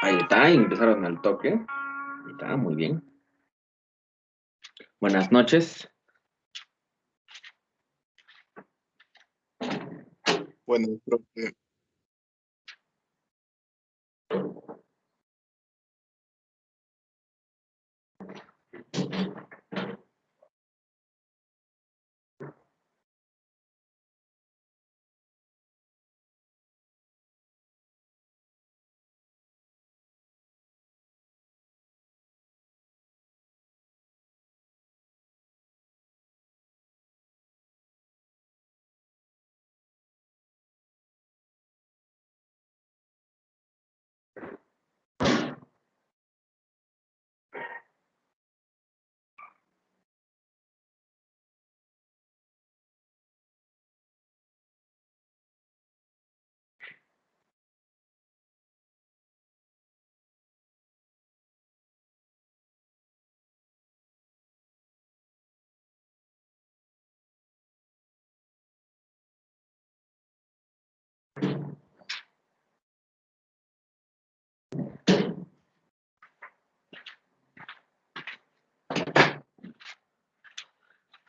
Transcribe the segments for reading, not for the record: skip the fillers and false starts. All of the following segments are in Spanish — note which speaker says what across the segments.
Speaker 1: Ahí está, y empezaron al toque. Ahí está, muy bien. Buenas noches.
Speaker 2: Bueno, profe.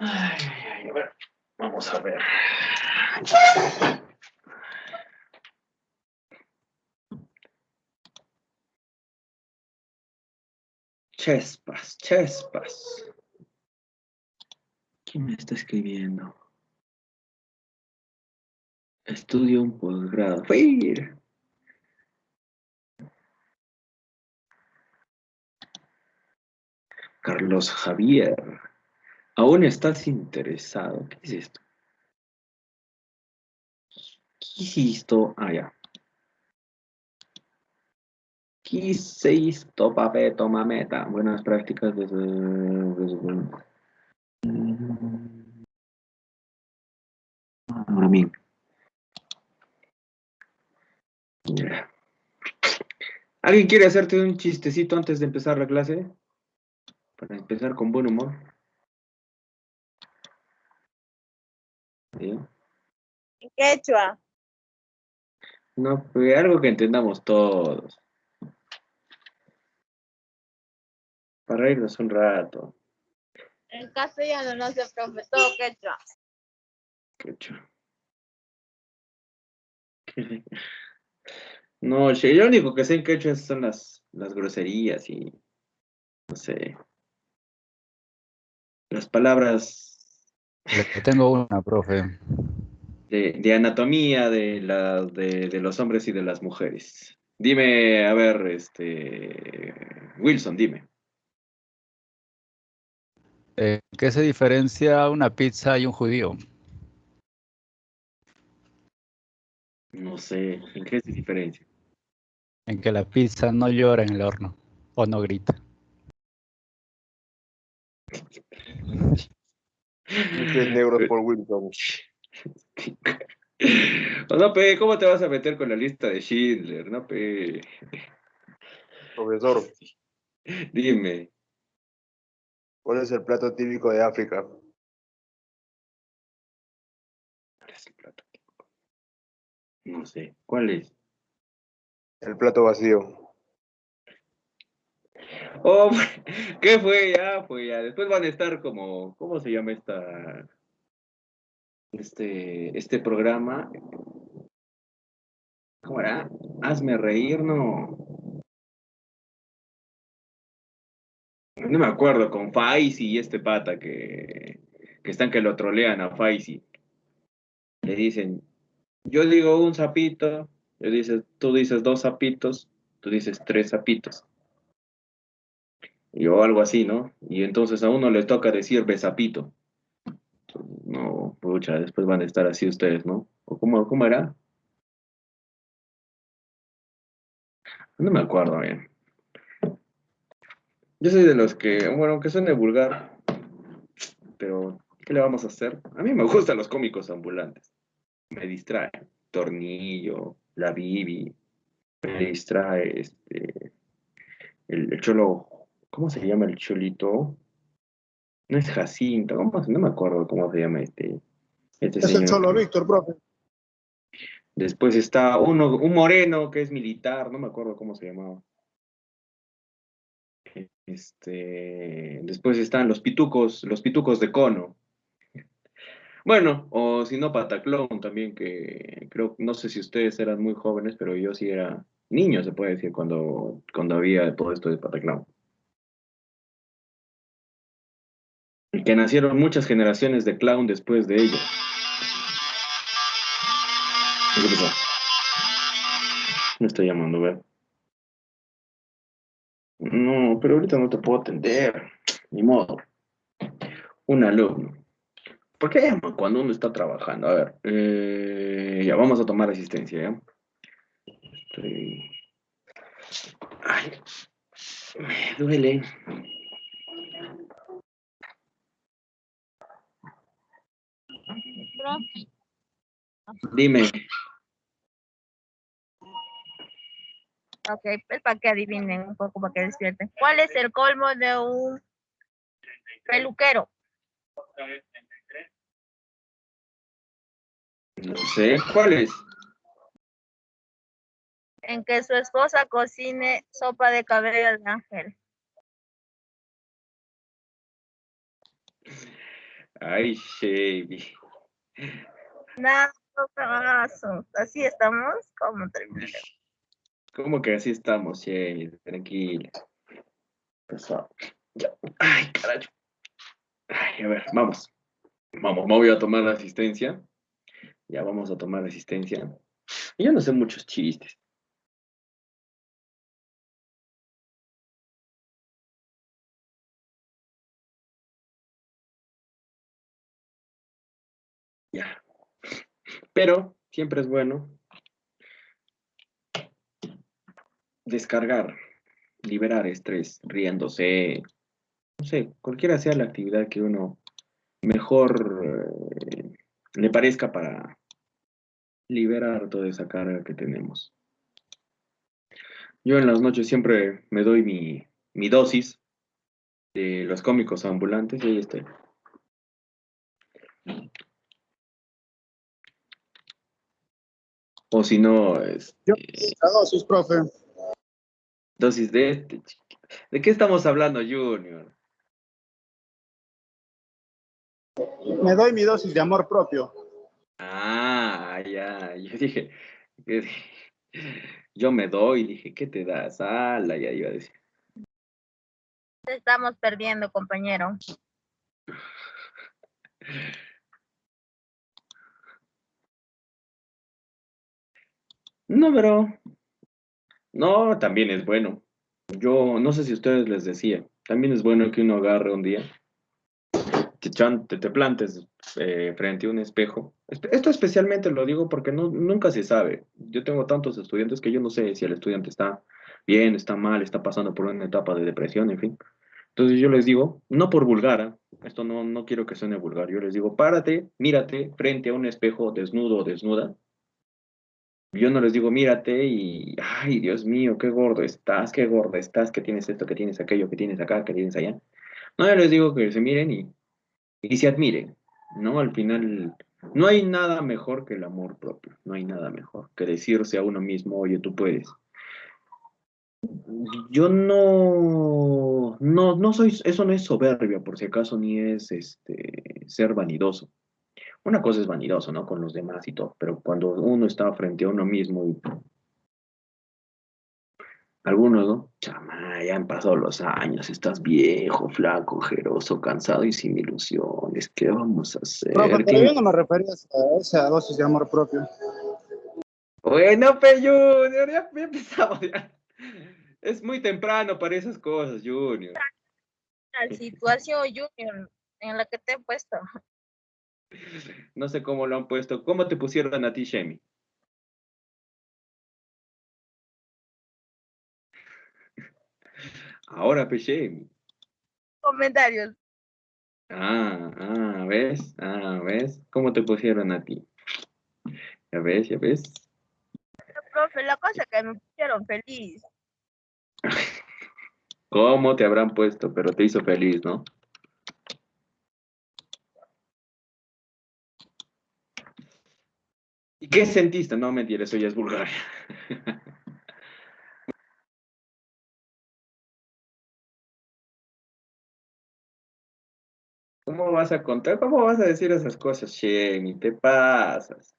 Speaker 1: Ay, ay, ay, a ver, vamos a ver. Chespas, Chespas. ¿Quién me está escribiendo? Estudio un posgrado. ¡Fui! Carlos Javier. ¿Aún estás interesado? ¿Qué es esto? ¿Qué es esto? Ah, ya. ¿Qué es esto, papeto, mameta? Buenas prácticas desde... Ahora bien. Ya. ¿Alguien quiere hacerte un chistecito antes de empezar la clase? Para empezar con buen humor. ¿Sí?
Speaker 3: En quechua.
Speaker 1: No, pues algo que entendamos todos. Para reírnos un rato.
Speaker 3: En castellano no se profe, todo quechua.
Speaker 1: Quechua. No, che, lo único que sé en quechua son las groserías y, no sé, las palabras
Speaker 4: Le tengo una, profe.
Speaker 1: de anatomía de los hombres y de las mujeres. Dime, a ver, Wilson, dime.
Speaker 4: ¿En qué se diferencia una pizza y un judío?
Speaker 1: No sé, ¿en qué se diferencia?
Speaker 4: En que la pizza no llora en el horno o no grita.
Speaker 2: Chistes negros por Wilson.
Speaker 1: O no, pe, ¿cómo te vas a meter con la lista de Schindler? No, pe,
Speaker 2: Profesor,
Speaker 1: dime.
Speaker 2: ¿cuál es el plato típico de África?
Speaker 1: ¿Cuál es el plato? No sé, ¿cuál es?
Speaker 2: El plato vacío.
Speaker 1: Oh, ¿qué fue? Ya, pues ya. Después van a estar como, ¿cómo se llama este programa? ¿Cómo era? Hazme reír, no. No me acuerdo, con Faisy y este pata que están que lo trolean a Faisy. Le dicen, yo digo un sapito, tú dices dos sapitos, tú dices tres sapitos. Y o algo así, ¿no? Y entonces a uno le toca decir besapito. No, pucha, después van a estar así ustedes, ¿no? ¿O cómo era? No me acuerdo bien. Yo soy de los que, bueno, aunque suene vulgar, pero ¿qué le vamos a hacer? A mí me gustan los cómicos ambulantes. Me distrae. Tornillo, la Bibi, me distrae el cholo, ¿cómo se llama el cholito? No es Jacinto, no me acuerdo cómo se llama este
Speaker 5: Es el
Speaker 1: señor
Speaker 5: Cholo Víctor, profe.
Speaker 1: Después está un moreno que es militar, no me acuerdo cómo se llamaba. Después están los pitucos de cono. Bueno, o si no, Pataclón también, que creo, no sé si ustedes eran muy jóvenes, pero yo sí era niño, se puede decir, cuando había todo esto de Pataclón. Y que nacieron muchas generaciones de clown después de ello. ¿Qué pasó? Me estoy llamando, ¿ver? No, pero ahorita no te puedo atender. Ni modo. Un alumno. ¿Por qué llaman cuando uno está trabajando? A ver, ya vamos a tomar asistencia, ¿ya? Estoy... Ay, me duele.
Speaker 3: Profe,
Speaker 1: Dime.
Speaker 3: ok, pues para que adivinen un poco, para que despierten. ¿Cuál es el colmo de un peluquero?
Speaker 1: No sé. ¿Cuál es?
Speaker 3: En que su esposa cocine sopa de cabello de ángel.
Speaker 1: Ay, Chevy.
Speaker 3: Nada, paso. Así estamos, ¿cómo terminaremos?
Speaker 1: ¿Cómo que así estamos, Chevy? Tranquila. Pesado. Ya. Ay, carajo. Ay, a ver, vamos. Vamos, me voy a tomar la asistencia. Ya vamos a tomar asistencia. Yo no sé muchos chistes. Ya. Pero siempre es bueno descargar, liberar estrés, riéndose, no sé, cualquiera sea la actividad que uno mejor le parezca para liberar toda esa carga que tenemos. Yo en las noches siempre me doy mi dosis de los cómicos ambulantes y ahí estoy. O si no,
Speaker 5: Yo, la dosis, profe.
Speaker 1: dosis de ¿De qué estamos hablando, Junior?
Speaker 5: Me doy mi dosis de amor propio.
Speaker 1: Ah, ya, yo dije, que- yo me doy, dije, ¿qué te das? Ala, ya iba a decir.
Speaker 3: Estamos perdiendo, compañero.
Speaker 1: No, pero, no, también es bueno. Yo no sé si a ustedes les decía, también es bueno que uno agarre un día, te plantes frente a un espejo. Esto especialmente lo digo porque nunca se sabe. Yo tengo tantos estudiantes que yo no sé si el estudiante está bien, está mal, está pasando por una etapa de depresión, en fin. Entonces yo les digo, no por vulgar, esto no quiero que suene vulgar, yo les digo, párate, mírate frente a un espejo desnudo o desnuda. Yo no les digo, mírate y, ay, Dios mío, qué gordo estás, que tienes esto, que tienes aquello, que tienes acá, que tienes allá. No, yo les digo que se miren y se admiren, ¿no? Al final, no hay nada mejor que el amor propio, no hay nada mejor que decirse a uno mismo, oye, tú puedes. Yo no soy, eso no es soberbia, por si acaso, ni es ser vanidoso. Una cosa es vanidoso, ¿no? Con los demás y todo, pero cuando uno está frente a uno mismo y algunos, ¿no? Chama, ya han pasado los años, estás viejo, flaco, ojeroso, cansado y sin ilusiones. ¿Qué vamos a
Speaker 5: Profe,
Speaker 1: hacer?
Speaker 5: pero yo no me refería a esa dosis de amor propio.
Speaker 1: Bueno, pe Junior, ya empezamos ya. Es muy temprano para esas cosas, Junior.
Speaker 3: La situación, Junior, en la que te he puesto.
Speaker 1: No sé cómo lo han puesto. ¿Cómo te pusieron a ti, Shemi? Ahora, pe Shemi.
Speaker 3: Comentarios.
Speaker 1: ¿Ves? ¿Ves? ¿Cómo te pusieron a ti? ¿Ya ves? ¿Ya ves?
Speaker 3: Profe, la cosa que me pusieron feliz.
Speaker 1: ¿Cómo te habrán puesto? Pero te hizo feliz, ¿no? ¿Y qué sentiste? No, mentira, eso ya es Bulgaria. ¿Cómo vas a contar? ¿Cómo vas a decir esas cosas, Shemi? Te pasas.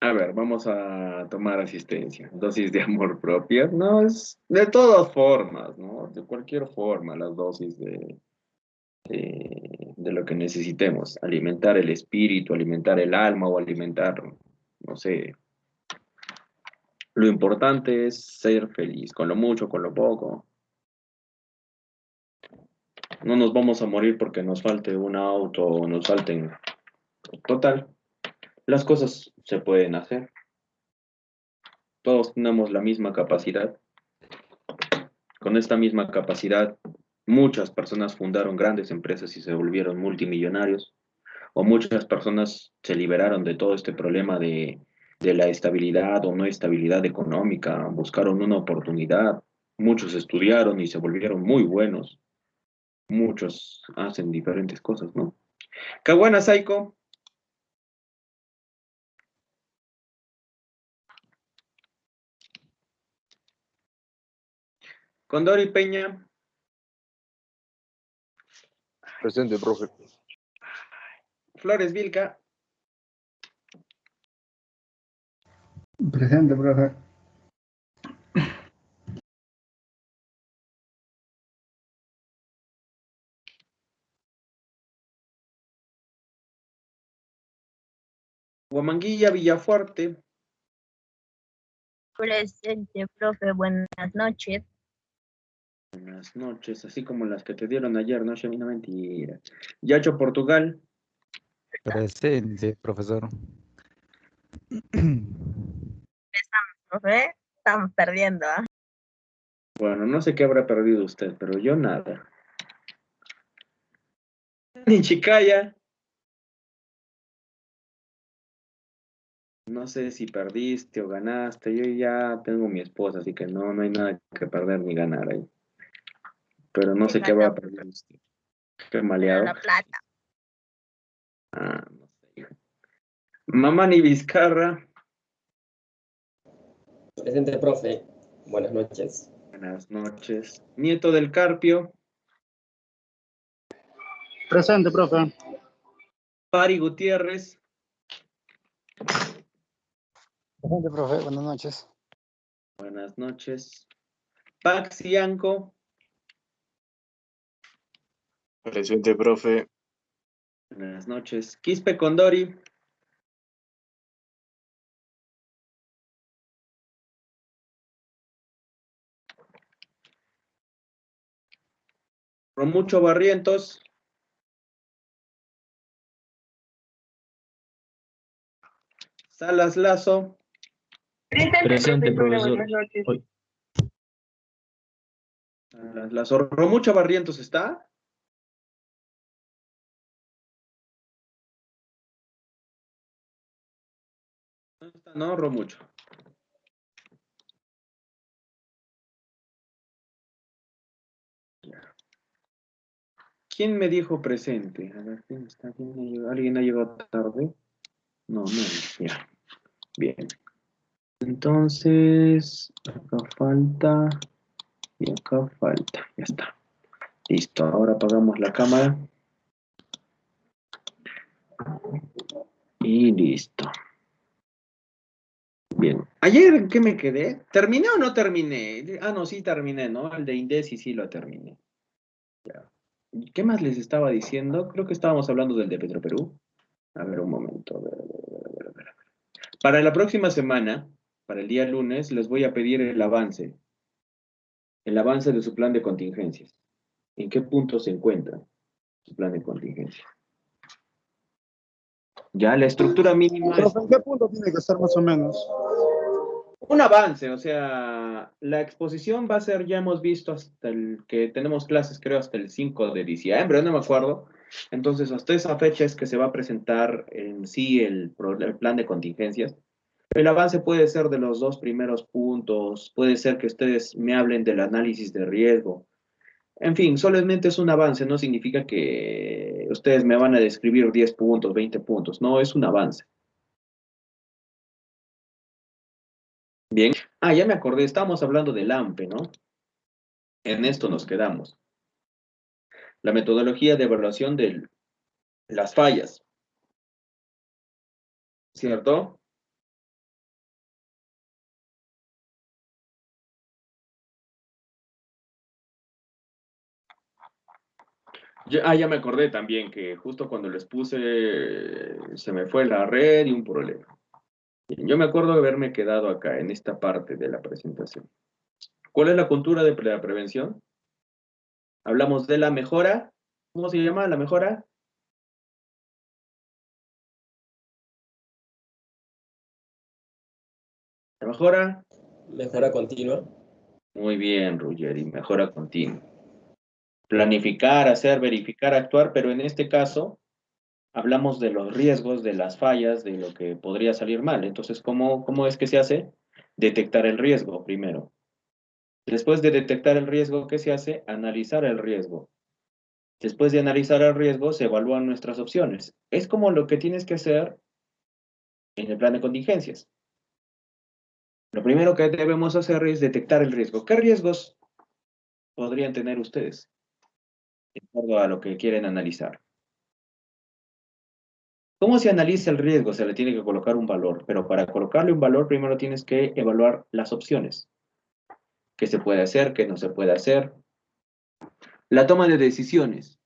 Speaker 1: A ver, vamos a tomar asistencia. Dosis de amor propio. No, es de todas formas, ¿no? De cualquier forma, las dosis de lo que necesitemos. Alimentar el espíritu, alimentar el alma o alimentar, no sé. Lo importante es ser feliz, con lo mucho, con lo poco. No nos vamos a morir porque nos falte un auto o nos falten. Total, las cosas se pueden hacer. Todos tenemos la misma capacidad. Con esta misma capacidad, muchas personas fundaron grandes empresas y se volvieron multimillonarios, o muchas personas se liberaron de todo este problema de la estabilidad o no estabilidad económica, buscaron una oportunidad, muchos estudiaron y se volvieron muy buenos, muchos hacen diferentes cosas, ¿no? Qué buena, Saiko. Condori Peña.
Speaker 2: Presente, profe.
Speaker 1: Flores Vilca.
Speaker 5: Presente, profe.
Speaker 1: Huamanguilla Villafuerte.
Speaker 3: Presente, profe, buenas noches.
Speaker 1: Buenas noches, así como las que te dieron ayer, no, Shemi, no mentira. Yacho Portugal.
Speaker 4: Presente, profesor.
Speaker 3: Profe, estamos perdiendo, ¿ah?
Speaker 1: Bueno, no sé qué habrá perdido usted, pero yo nada. Ni Chicaya. No sé si perdiste o ganaste. Yo ya tengo mi esposa, así que no hay nada que perder ni ganar ahí. Pero no
Speaker 3: Sí,
Speaker 1: sé qué habrá
Speaker 3: ganamos,
Speaker 1: perdido usted. Qué
Speaker 3: pero
Speaker 1: maleado.
Speaker 3: la plata.
Speaker 1: Ah, no sé, hijo. Mamani Vizcarra.
Speaker 6: Presente, profe. Buenas noches.
Speaker 1: Buenas noches. Nieto del Carpio.
Speaker 5: Presente, profe.
Speaker 1: Pari Gutiérrez.
Speaker 7: Presente, profe, buenas noches.
Speaker 1: Buenas noches. Paxi Anco.
Speaker 2: Presente, profe.
Speaker 1: Buenas noches. Quispe Condori. Romucho Barrientos. Salas Lazo.
Speaker 8: Presente, profesor. Hoy.
Speaker 1: Salas Lazo. Romucho Barrientos está. No está, no, Romucho. ¿Quién me dijo presente? A ver, ¿quién está? ¿Alguien ha llegado tarde? No, ya. Bien. Entonces, acá falta y acá falta. Ya está. Listo. Ahora apagamos la cámara. Y listo. Bien. ¿Ayer en qué me quedé? ¿Terminé o no terminé? Ah, no, sí terminé, ¿no? El de Indesi sí lo terminé. Ya. ¿Qué más les estaba diciendo? Creo que estábamos hablando del de Petroperú. A ver, un momento. A ver. Para la próxima semana, para el día lunes, les voy a pedir el avance de su plan de contingencias. ¿En qué punto se encuentra su plan de contingencia? Ya la estructura mínima es
Speaker 5: Profe, ¿en qué punto tiene que estar más o menos?
Speaker 1: un avance, o sea, la exposición va a ser, ya hemos visto hasta el que tenemos clases, creo, hasta el 5 de diciembre, no me acuerdo. Entonces, hasta esa fecha es que se va a presentar en sí el plan de contingencias. El avance puede ser de los dos primeros puntos, puede ser que ustedes me hablen del análisis de riesgo. En fin, solamente es un avance, no significa que ustedes me van a describir 10 puntos, 20 puntos. No, es un avance. Bien. Ah, ya me acordé, estábamos hablando del AMPE, ¿no? En esto nos quedamos. La metodología de evaluación de las fallas. ¿Cierto? Ya me acordé también que justo cuando les puse se me fue la red y un problema. Yo me acuerdo de haberme quedado acá en esta parte de la presentación. ¿Cuál es la cultura de la prevención? Hablamos de la mejora. ¿Cómo se llama la mejora? La mejora.
Speaker 6: Mejora continua.
Speaker 1: Muy bien, Ruggeri, mejora continua. Planificar, hacer, verificar, actuar, pero en este caso hablamos de los riesgos, de las fallas, de lo que podría salir mal. Entonces, ¿cómo es que se hace? Detectar el riesgo primero. Después de detectar el riesgo, ¿qué se hace? Analizar el riesgo. Después de analizar el riesgo, se evalúan nuestras opciones. Es como lo que tienes que hacer en el plan de contingencias. Lo primero que debemos hacer es detectar el riesgo. ¿Qué riesgos podrían tener ustedes de acuerdo a lo que quieren analizar? ¿Cómo se analiza el riesgo? Se le tiene que colocar un valor, pero para colocarle un valor primero tienes que evaluar las opciones. ¿Qué se puede hacer? ¿Qué no se puede hacer? La toma de decisiones.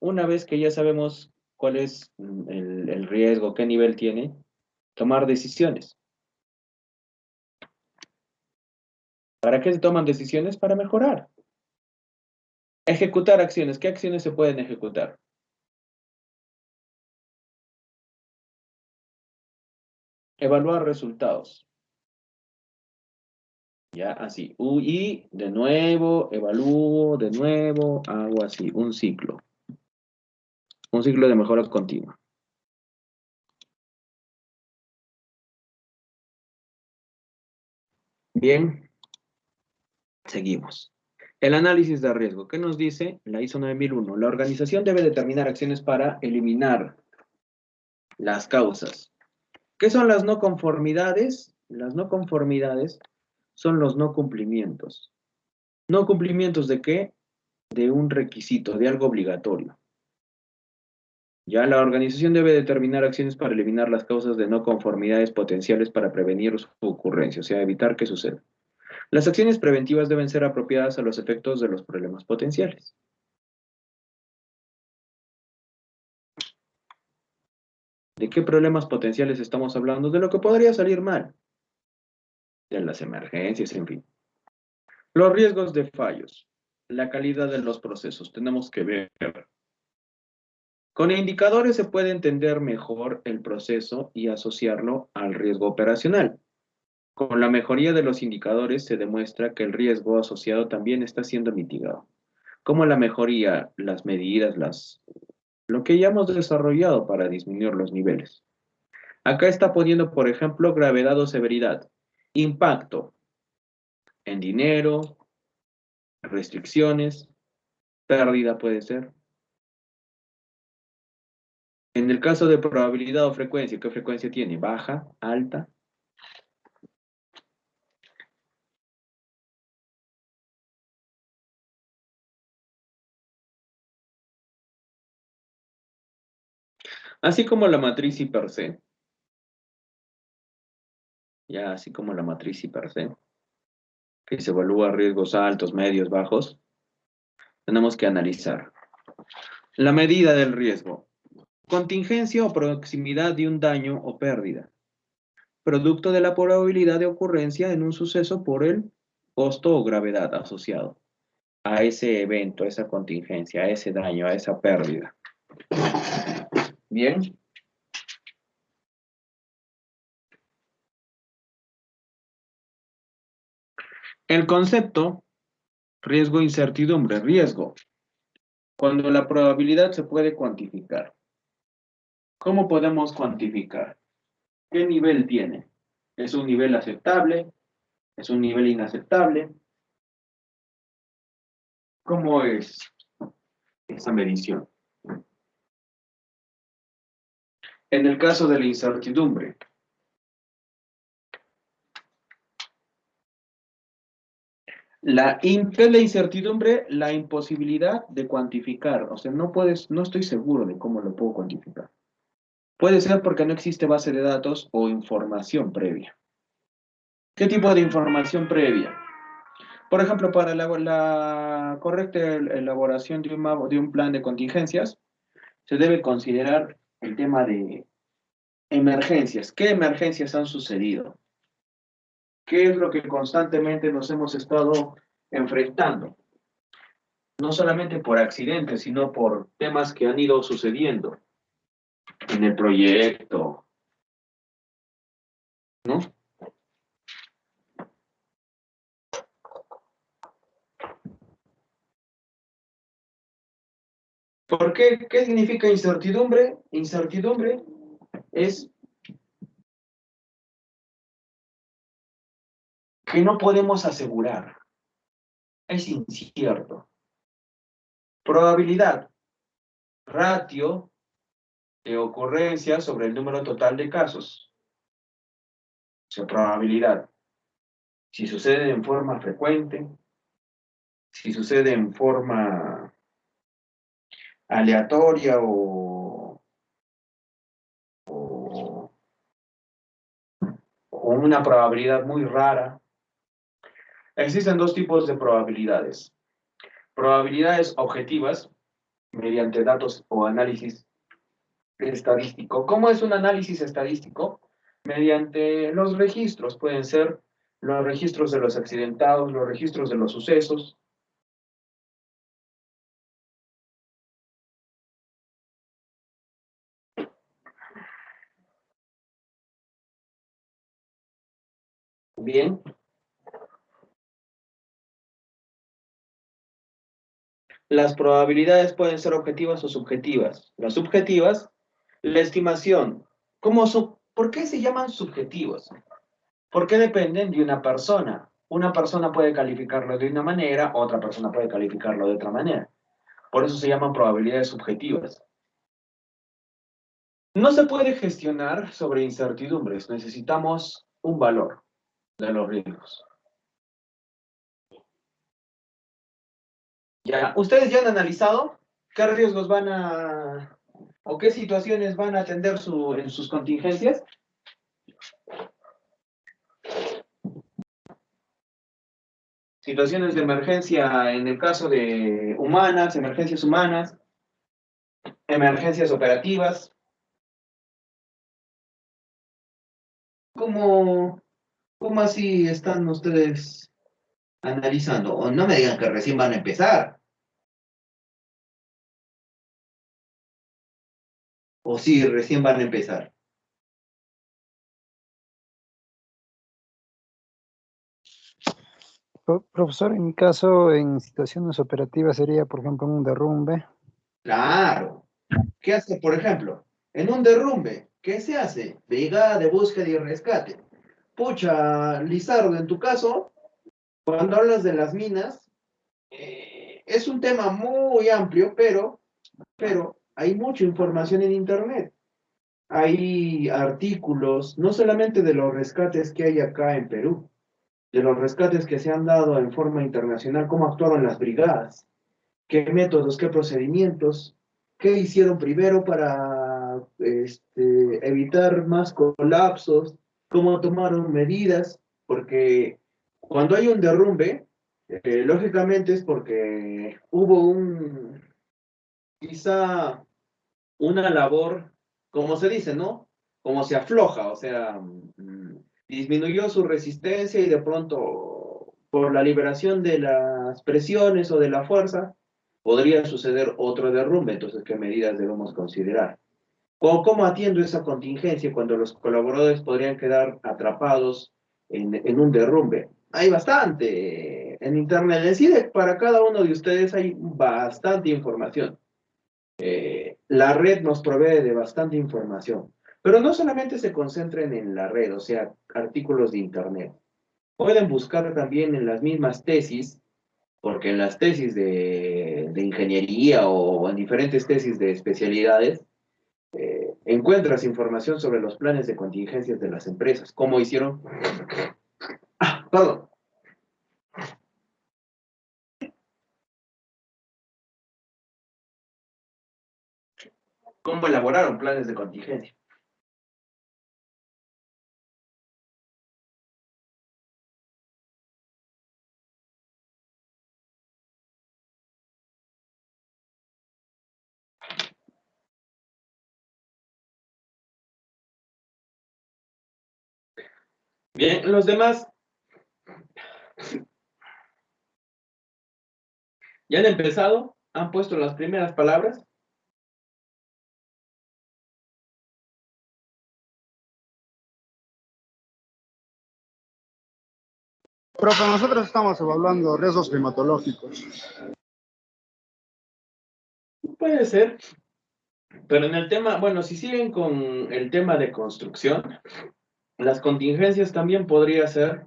Speaker 1: Una vez que ya sabemos cuál es el riesgo, qué nivel tiene, tomar decisiones. ¿Para qué se toman decisiones? Para mejorar. Ejecutar acciones. ¿Qué acciones se pueden ejecutar? Evaluar resultados. Ya, así. Y de nuevo, evalúo, de nuevo, hago así, un ciclo. Un ciclo de mejora continua. Bien, seguimos. El análisis de riesgo. ¿Qué nos dice la ISO 9001? La organización debe determinar acciones para eliminar las causas. ¿Qué son las no conformidades? Las no conformidades son los no cumplimientos. ¿No cumplimientos de qué? De un requisito, de algo obligatorio. Ya la organización debe determinar acciones para eliminar las causas de no conformidades potenciales para prevenir su ocurrencia, o sea, evitar que suceda. Las acciones preventivas deben ser apropiadas a los efectos de los problemas potenciales. ¿De qué problemas potenciales estamos hablando? De lo que podría salir mal. De las emergencias, en fin. Los riesgos de fallos. La calidad de los procesos. Tenemos que ver. Con indicadores se puede entender mejor el proceso y asociarlo al riesgo operacional. Con la mejoría de los indicadores se demuestra que el riesgo asociado también está siendo mitigado. Como la mejoría, las medidas, lo que ya hemos desarrollado para disminuir los niveles. Acá está poniendo, por ejemplo, gravedad o severidad. Impacto en dinero, restricciones, pérdida puede ser. En el caso de probabilidad o frecuencia, ¿qué frecuencia tiene? Baja, alta. Así como la matriz I per C. Ya, así como la matriz I per C, que se evalúa riesgos altos, medios, bajos, tenemos que analizar. La medida del riesgo. Contingencia o proximidad de un daño o pérdida. Producto de la probabilidad de ocurrencia en un suceso por el costo o gravedad asociado a ese evento, a esa contingencia, a ese daño, a esa pérdida. Bien. El concepto, riesgo, incertidumbre, riesgo. Cuando la probabilidad se puede cuantificar. ¿Cómo podemos cuantificar? ¿Qué nivel tiene? ¿Es un nivel aceptable? ¿Es un nivel inaceptable? ¿Cómo es esa medición? En el caso de la incertidumbre, ¿qué es la incertidumbre? La imposibilidad de cuantificar. O sea, no estoy seguro de cómo lo puedo cuantificar. Puede ser porque no existe base de datos o información previa. ¿Qué tipo de información previa? Por ejemplo, para la correcta elaboración de un plan de contingencias, se debe considerar el tema de emergencias. ¿Qué emergencias han sucedido? ¿Qué es lo que constantemente nos hemos estado enfrentando? No solamente por accidentes, sino por temas que han ido sucediendo en el proyecto, ¿no? ¿Por qué? ¿Qué significa incertidumbre? Incertidumbre es que no podemos asegurar. Es incierto. Probabilidad, ratio de ocurrencia sobre el número total de casos. O sea, probabilidad. Si sucede en forma frecuente, si sucede en forma aleatoria con una probabilidad muy rara. Existen dos tipos de probabilidades. Probabilidades objetivas, mediante datos o análisis estadístico. ¿Cómo es un análisis estadístico? Mediante los registros, pueden ser los registros de los accidentados, los registros de los sucesos. Bien. Las probabilidades pueden ser objetivas o subjetivas. Las subjetivas, la estimación. ¿Por qué se llaman subjetivos? Porque dependen de una persona. Una persona puede calificarlo de una manera, otra persona puede calificarlo de otra manera. Por eso se llaman probabilidades subjetivas. No se puede gestionar sobre incertidumbres. Necesitamos un valor de los riesgos. Ya, ¿ustedes ya han analizado qué riesgos o qué situaciones van a atender en sus contingencias? Situaciones de emergencia en el caso de emergencias humanas, emergencias operativas. ¿Cómo así están ustedes analizando? O no me digan que recién van a empezar. O sí, recién van a empezar.
Speaker 7: Profesor, en mi caso, en situaciones operativas sería, por ejemplo, un derrumbe.
Speaker 1: Claro. ¿Qué hace, por ejemplo? En un derrumbe, ¿qué se hace? Brigada de búsqueda y rescate. Pucha, Lizardo, en tu caso, cuando hablas de las minas, es un tema muy amplio, pero hay mucha información en Internet. Hay artículos, no solamente de los rescates que hay acá en Perú, de los rescates que se han dado en forma internacional, cómo actuaron las brigadas, qué métodos, qué procedimientos, qué hicieron primero para evitar más colapsos, cómo tomaron medidas, porque cuando hay un derrumbe, lógicamente es porque hubo quizá una labor, como se dice, ¿no? Como se afloja, o sea, disminuyó su resistencia y de pronto, por la liberación de las presiones o de la fuerza, podría suceder otro derrumbe. Entonces, ¿qué medidas debemos considerar? ¿O cómo atiendo esa contingencia cuando los colaboradores podrían quedar atrapados en un derrumbe? Hay bastante en Internet. Decide, para cada uno de ustedes hay bastante información. La red nos provee de bastante información, pero no solamente se concentren en la red, o sea, artículos de Internet. Pueden buscar también en las mismas tesis, porque en las tesis de ingeniería o en diferentes tesis de especialidades, encuentras información sobre los planes de contingencias de las empresas. ¿Cómo hicieron? Perdón. ¿Cómo elaboraron planes de contingencia? Bien, los demás ya han empezado, han puesto las primeras palabras.
Speaker 5: Profe, nosotros estamos evaluando riesgos climatológicos.
Speaker 1: Puede ser, pero en el tema, bueno, si siguen con el tema de construcción, las contingencias también podría ser,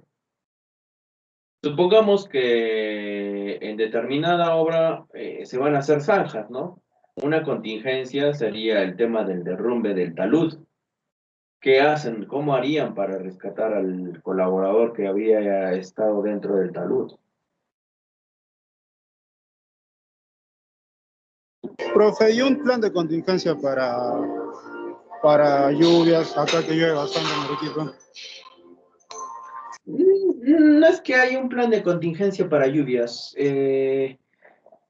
Speaker 1: supongamos que en determinada obra se van a hacer zanjas, ¿no? Una contingencia sería el tema del derrumbe del talud. ¿Qué hacen? ¿Cómo harían para rescatar al colaborador que había estado dentro del talud?
Speaker 5: Profe, ¿y un plan de contingencia para lluvias, acá que llueve bastante en Arequipa?
Speaker 1: No es que haya un plan de contingencia para lluvias.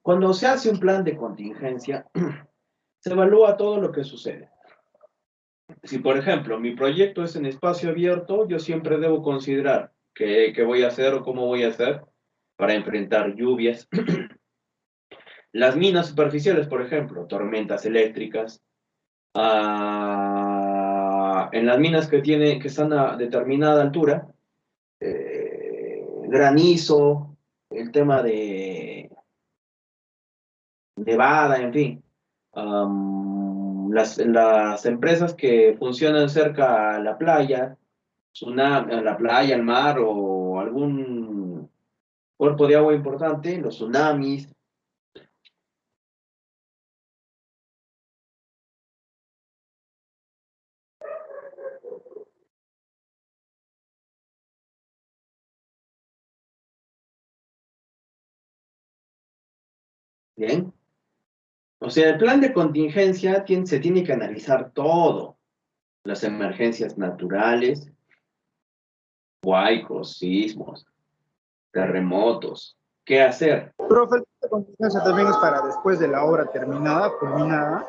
Speaker 1: Cuando se hace un plan de contingencia, se evalúa todo lo que sucede. Si, por ejemplo, mi proyecto es en espacio abierto, yo siempre debo considerar qué voy a hacer o cómo voy a hacer para enfrentar lluvias. Las minas superficiales, por ejemplo, tormentas eléctricas. En las minas que están a determinada altura, granizo, el tema de nevada, en fin. Las empresas que funcionan cerca a la playa, a la playa, al mar o algún cuerpo de agua importante, los tsunamis. Bien. O sea, el plan de contingencia se tiene que analizar todo. Las emergencias naturales, huaicos, sismos, terremotos. ¿Qué hacer?
Speaker 5: Profe, el plan de contingencia también es para después de la obra terminada, culminada.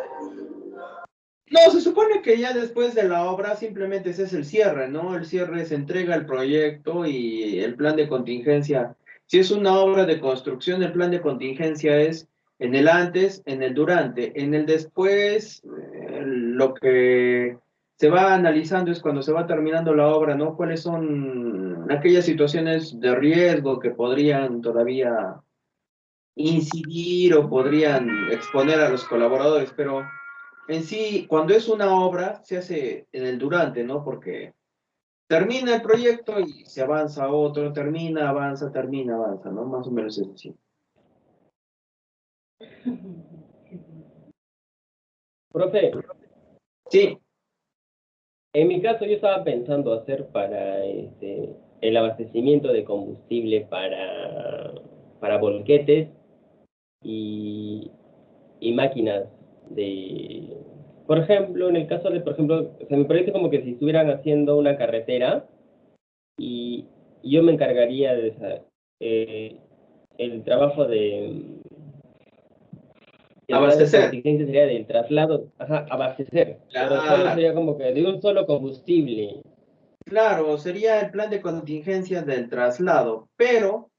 Speaker 1: No, se supone que ya después de la obra simplemente ese es el cierre, ¿no? El cierre se entrega el proyecto y el plan de contingencia. Si es una obra de construcción, el plan de contingencia es en el antes, en el durante, en el después, lo que se va analizando es cuando se va terminando la obra, ¿no? ¿Cuáles son aquellas situaciones de riesgo que podrían todavía incidir o podrían exponer a los colaboradores? Pero en sí, cuando es una obra, se hace en el durante, ¿no? Porque termina el proyecto y se avanza a otro, termina, avanza, ¿no? Más o menos es así.
Speaker 6: Profe,
Speaker 1: Sí,
Speaker 6: en mi caso yo estaba pensando hacer para el abastecimiento de combustible para volquetes y máquinas de... Por ejemplo, en el caso de, por ejemplo, se me parece como que si estuvieran haciendo una carretera y yo me encargaría de el trabajo de
Speaker 1: abastecer.
Speaker 6: contingencia sería del traslado, ajá, abastecer, pero solo
Speaker 1: Claro,
Speaker 6: sería como que de un solo combustible.
Speaker 1: claro, sería el plan de contingencia del traslado, pero,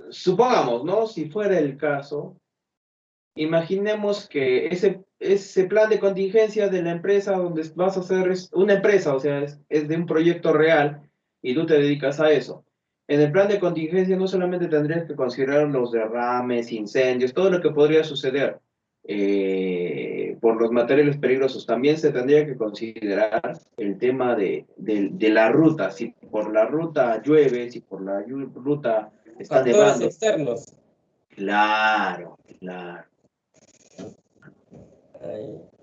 Speaker 1: supongamos, ¿no? Si fuera el caso, imaginemos que ese plan de contingencia de la empresa donde vas a hacer es una empresa, o sea, es de un proyecto real y tú te dedicas a eso. En el plan de contingencia no solamente tendrías que considerar los derrames, incendios, todo lo que podría suceder por los materiales peligrosos, también se tendría que considerar el tema de la ruta, si por la ruta llueve, si por la ruta está
Speaker 6: Factores
Speaker 1: nevando.
Speaker 6: externos.
Speaker 1: Claro, claro.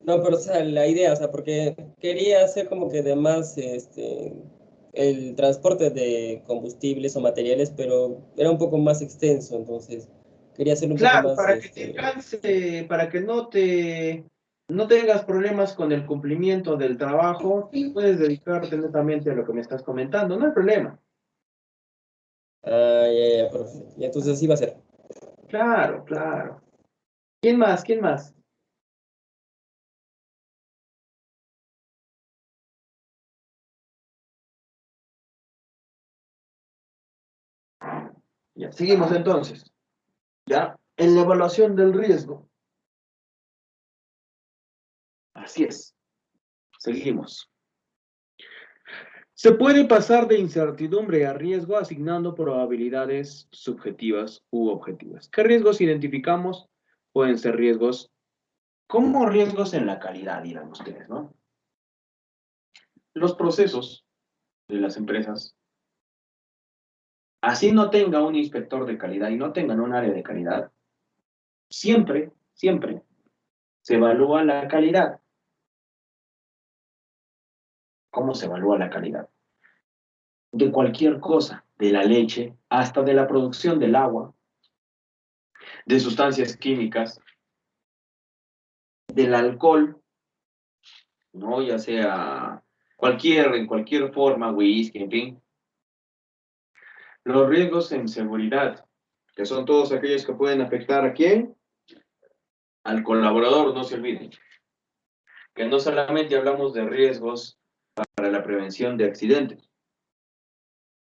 Speaker 6: No, pero o sea, la idea, o sea, porque quería hacer como que de más el transporte de combustibles o materiales, pero era un poco más extenso, entonces quería hacerlo un poco
Speaker 1: Claro,
Speaker 6: más
Speaker 1: para que te canse, para que no tengas problemas con el cumplimiento del trabajo, puedes dedicarte netamente a lo que me estás comentando, no hay problema.
Speaker 6: Ah, ya, ya, perfecto. Y entonces así va a ser.
Speaker 1: Claro, claro. ¿Quién más? ¿Quién más? Ya, seguimos entonces. Ya, en la evaluación del riesgo. Así es. Seguimos. Se puede pasar de incertidumbre a riesgo asignando probabilidades subjetivas u objetivas. ¿Qué riesgos identificamos? Pueden ser riesgos como riesgos en la calidad, dirán ustedes, ¿no? Los procesos de las empresas, así no tenga un inspector de calidad y no tengan un área de calidad, siempre, siempre se evalúa la calidad. ¿Cómo se evalúa la calidad? De cualquier cosa, de la leche hasta de la producción del agua, de sustancias químicas, del alcohol, ¿no? Ya sea en cualquier forma, whisky, en fin. Los riesgos en seguridad, que son todos aquellos que pueden afectar ¿a quién? Al colaborador, no se olviden. Que no solamente hablamos de riesgos para la prevención de accidentes.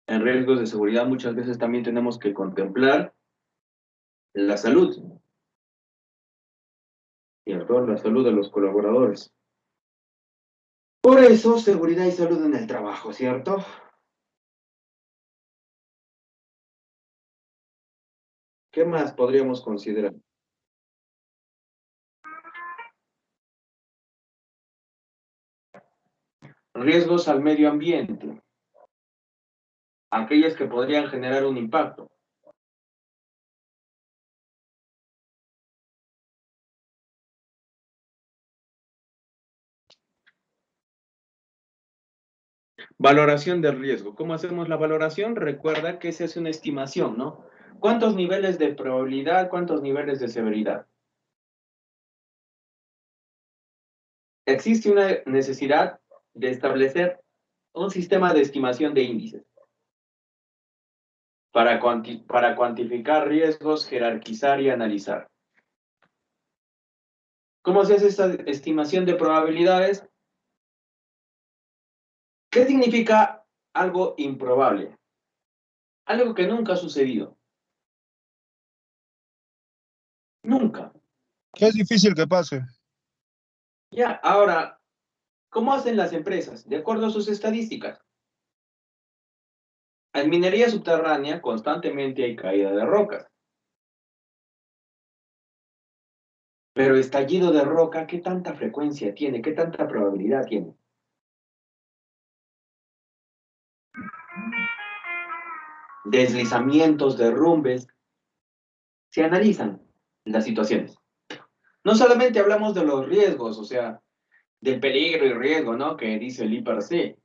Speaker 1: En riesgos de seguridad muchas veces también tenemos que contemplar la salud, ¿cierto? La salud de los colaboradores. Por eso, seguridad y salud en el trabajo, ¿cierto? ¿Qué más podríamos considerar? Riesgos al medio ambiente, aquellas que podrían generar un impacto. Valoración del riesgo. ¿Cómo hacemos la valoración? Recuerda que esa es una estimación, ¿no? ¿Cuántos niveles de probabilidad, cuántos niveles de severidad? Existe una necesidad de establecer un sistema de estimación de índices para cuantificar riesgos, jerarquizar y analizar. ¿Cómo se hace esta estimación de probabilidades? ¿Qué significa algo improbable? Algo que nunca ha sucedido. Nunca.
Speaker 5: Que es difícil que pase.
Speaker 1: Ya, ahora, ¿cómo hacen las empresas? De acuerdo a sus estadísticas. En minería subterránea constantemente hay caída de rocas. Pero estallido de roca, ¿qué tanta frecuencia tiene? ¿Qué tanta probabilidad tiene? Deslizamientos, derrumbes. Se analizan las situaciones. No solamente hablamos de los riesgos, o sea, del peligro y riesgo, ¿no? Que dice el IPRC.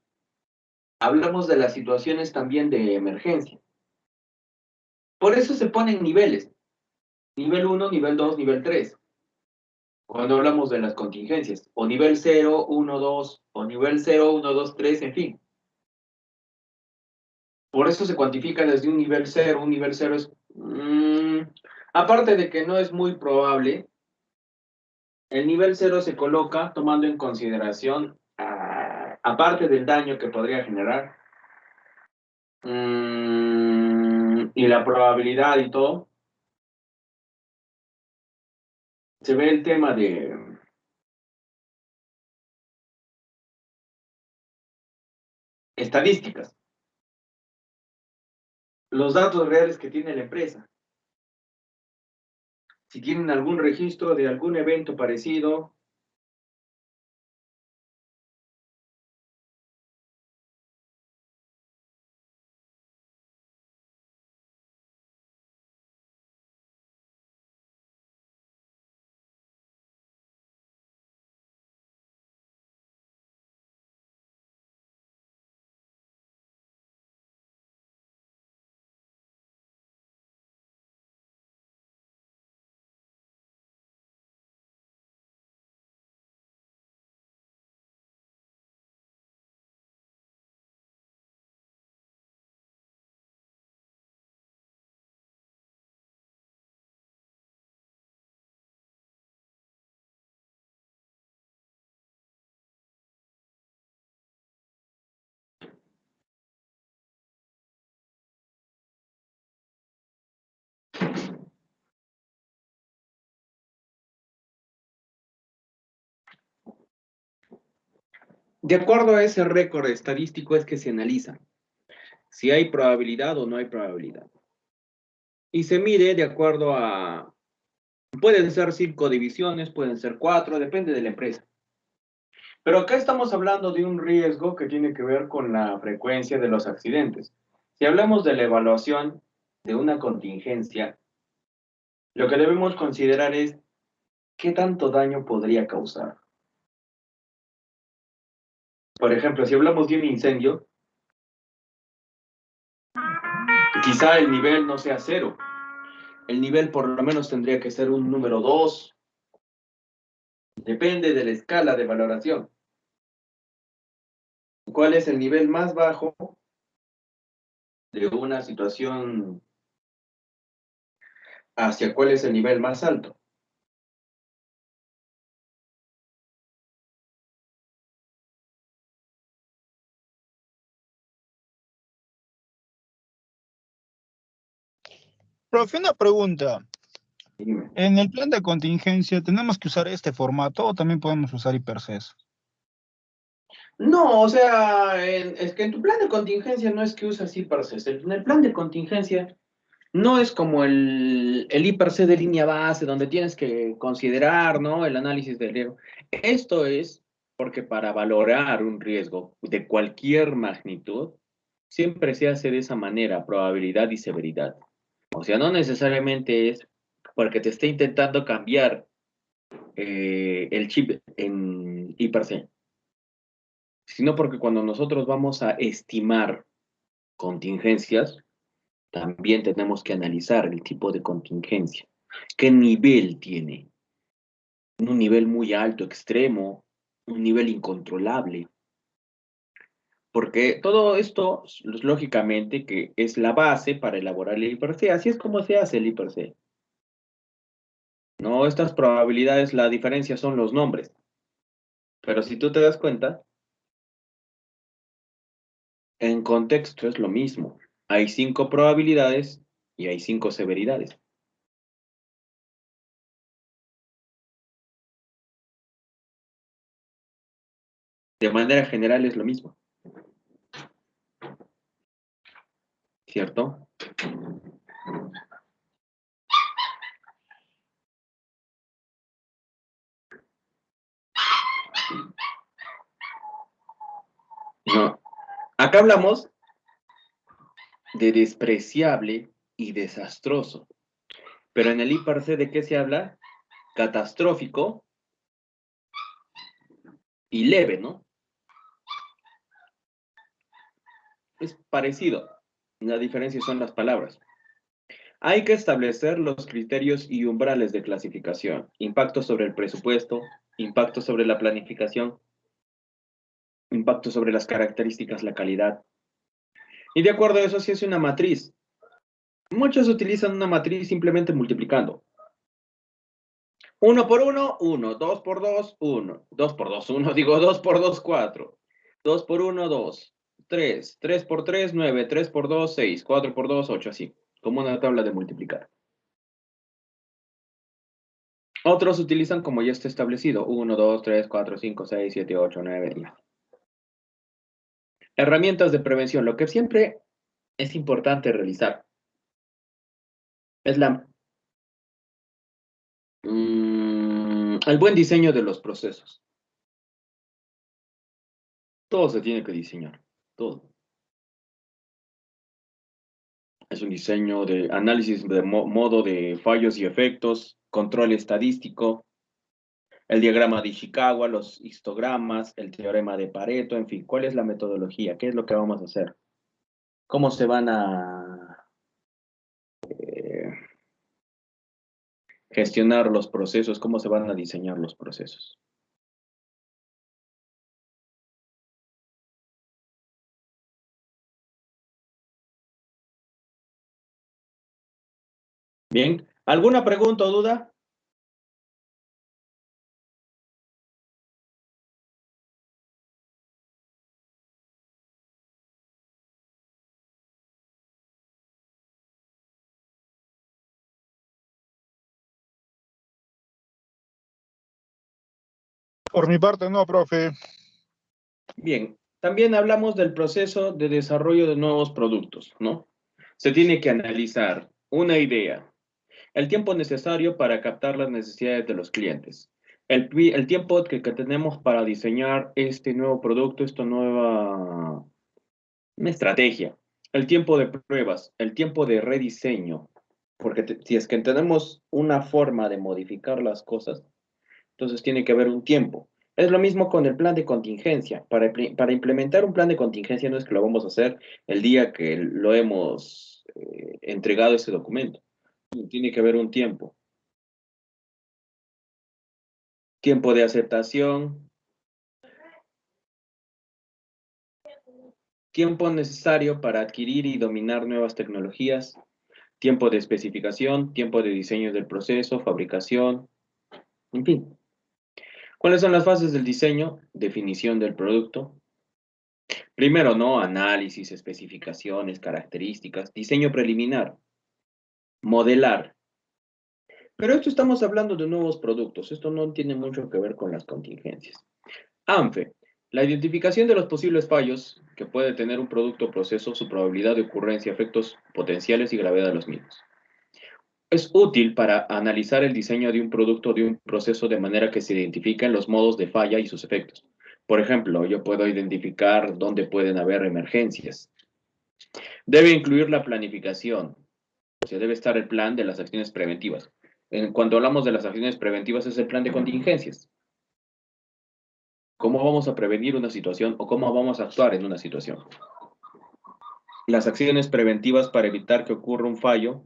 Speaker 1: Hablamos de las situaciones también de emergencia. Por eso se ponen niveles. Nivel 1, nivel 2, nivel 3. Cuando hablamos de las contingencias. O nivel 0, 1, 2, o nivel 0, 1, 2, 3, en fin. Por eso se cuantifica desde un nivel 0. Un nivel 0 es... aparte de que no es muy probable, el nivel 0 se coloca tomando en consideración, aparte del daño que podría generar, y la probabilidad y todo, se ve el tema de estadísticas, los datos reales que tiene la empresa. Si tienen algún registro de algún evento parecido, De acuerdo a ese récord estadístico es que se analiza si hay probabilidad o no hay probabilidad. Y se mide de acuerdo a, pueden ser 5 divisiones, pueden ser 4, depende de la empresa. Pero acá estamos hablando de un riesgo que tiene que ver con la frecuencia de los accidentes. Si hablamos de la evaluación de una contingencia, lo que debemos considerar es qué tanto daño podría causar. Por ejemplo, si hablamos de un incendio, quizá el nivel no sea 0. El nivel por lo menos tendría que ser un número 2. Depende de la escala de valoración. ¿Cuál es el nivel más bajo de una situación hacia cuál es el nivel más alto?
Speaker 5: Profe, una pregunta.
Speaker 1: Dime.
Speaker 5: En el plan de contingencia, ¿tenemos que usar este formato o también podemos usar HyperCES?
Speaker 1: No, o sea, es que en tu plan de contingencia no es que usas IPRC. En el plan de contingencia no es como el IPRC de línea base, donde tienes que considerar, ¿no?, el análisis del riesgo. Esto es porque para valorar un riesgo de cualquier magnitud, siempre se hace de esa manera, probabilidad y severidad. O sea, no necesariamente es porque te esté intentando cambiar el chip en IPRC, sino porque cuando nosotros vamos a estimar contingencias, también tenemos que analizar el tipo de contingencia. ¿Qué nivel tiene? Un nivel muy alto, extremo, un nivel incontrolable. Porque todo esto, lógicamente, que es la base para elaborar el IPRC. Así es como se hace el IPRC. No, estas probabilidades, la diferencia son los nombres. Pero si tú te das cuenta, en contexto es lo mismo. Hay 5 probabilidades y hay 5 severidades. De manera general es lo mismo, ¿cierto? No. Acá hablamos de despreciable y desastroso. Pero en el IPRC, ¿de qué se habla? Catastrófico y leve, ¿no? Es parecido. La diferencia son las palabras. Hay que establecer los criterios y umbrales de clasificación. Impacto sobre el presupuesto, impacto sobre la planificación, impacto sobre las características, la calidad. Y de acuerdo a eso se hace una matriz. Muchos utilizan una matriz simplemente multiplicando. 1 por 1, 1. 2 por 2, 1. 2 por 2, 1. Digo, 2 por 2, 4. 2 por 1, 2. 3. 3 por 3, 9. 3 por 2, 6. 4 por 2, 8. Así, como una tabla de multiplicar. Otros utilizan como ya está establecido. 1, 2, 3, 4, 5, 6, 7, 8, 9. Ya. Herramientas de prevención. Lo que siempre es importante realizar es el buen diseño de los procesos. Todo se tiene que diseñar. Todo. Es un diseño de análisis de modo de fallos y efectos, control estadístico, el diagrama de Ishikawa, los histogramas, el teorema de Pareto, en fin, ¿cuál es la metodología? ¿Qué es lo que vamos a hacer? ¿Cómo se van a gestionar los procesos? ¿Cómo se van a diseñar los procesos? Bien, ¿alguna pregunta o duda?
Speaker 5: Por mi parte, no, profe.
Speaker 1: Bien, también hablamos del proceso de desarrollo de nuevos productos, ¿no? Se tiene que analizar una idea, el tiempo necesario para captar las necesidades de los clientes, el tiempo que tenemos para diseñar este nuevo producto, esta nueva una estrategia, el tiempo de pruebas, el tiempo de rediseño, porque si es que tenemos una forma de modificar las cosas, entonces tiene que haber un tiempo. Es lo mismo con el plan de contingencia. Para implementar un plan de contingencia no es que lo vamos a hacer el día que lo hemos entregado ese documento. Tiene que haber un tiempo. Tiempo de aceptación, tiempo necesario para adquirir y dominar nuevas tecnologías, tiempo de especificación, tiempo de diseño del proceso, fabricación, en fin. ¿Cuáles son las fases del diseño? Definición del producto. Primero, ¿no? Análisis, especificaciones, características, diseño preliminar, modelar. Pero esto estamos hablando de nuevos productos. Esto no tiene mucho que ver con las contingencias. ANFE, la identificación de los posibles fallos que puede tener un producto o proceso, su probabilidad de ocurrencia, efectos potenciales y gravedad de los mismos. Es útil para analizar el diseño de un producto o de un proceso de manera que se identifiquen los modos de falla y sus efectos. Por ejemplo, yo puedo identificar dónde pueden haber emergencias. Debe incluir la planificación, o sea, debe estar el plan de las acciones preventivas. Cuando hablamos de las acciones preventivas es el plan de contingencias. ¿Cómo vamos a prevenir una situación o cómo vamos a actuar en una situación? Las acciones preventivas para evitar que ocurra un fallo,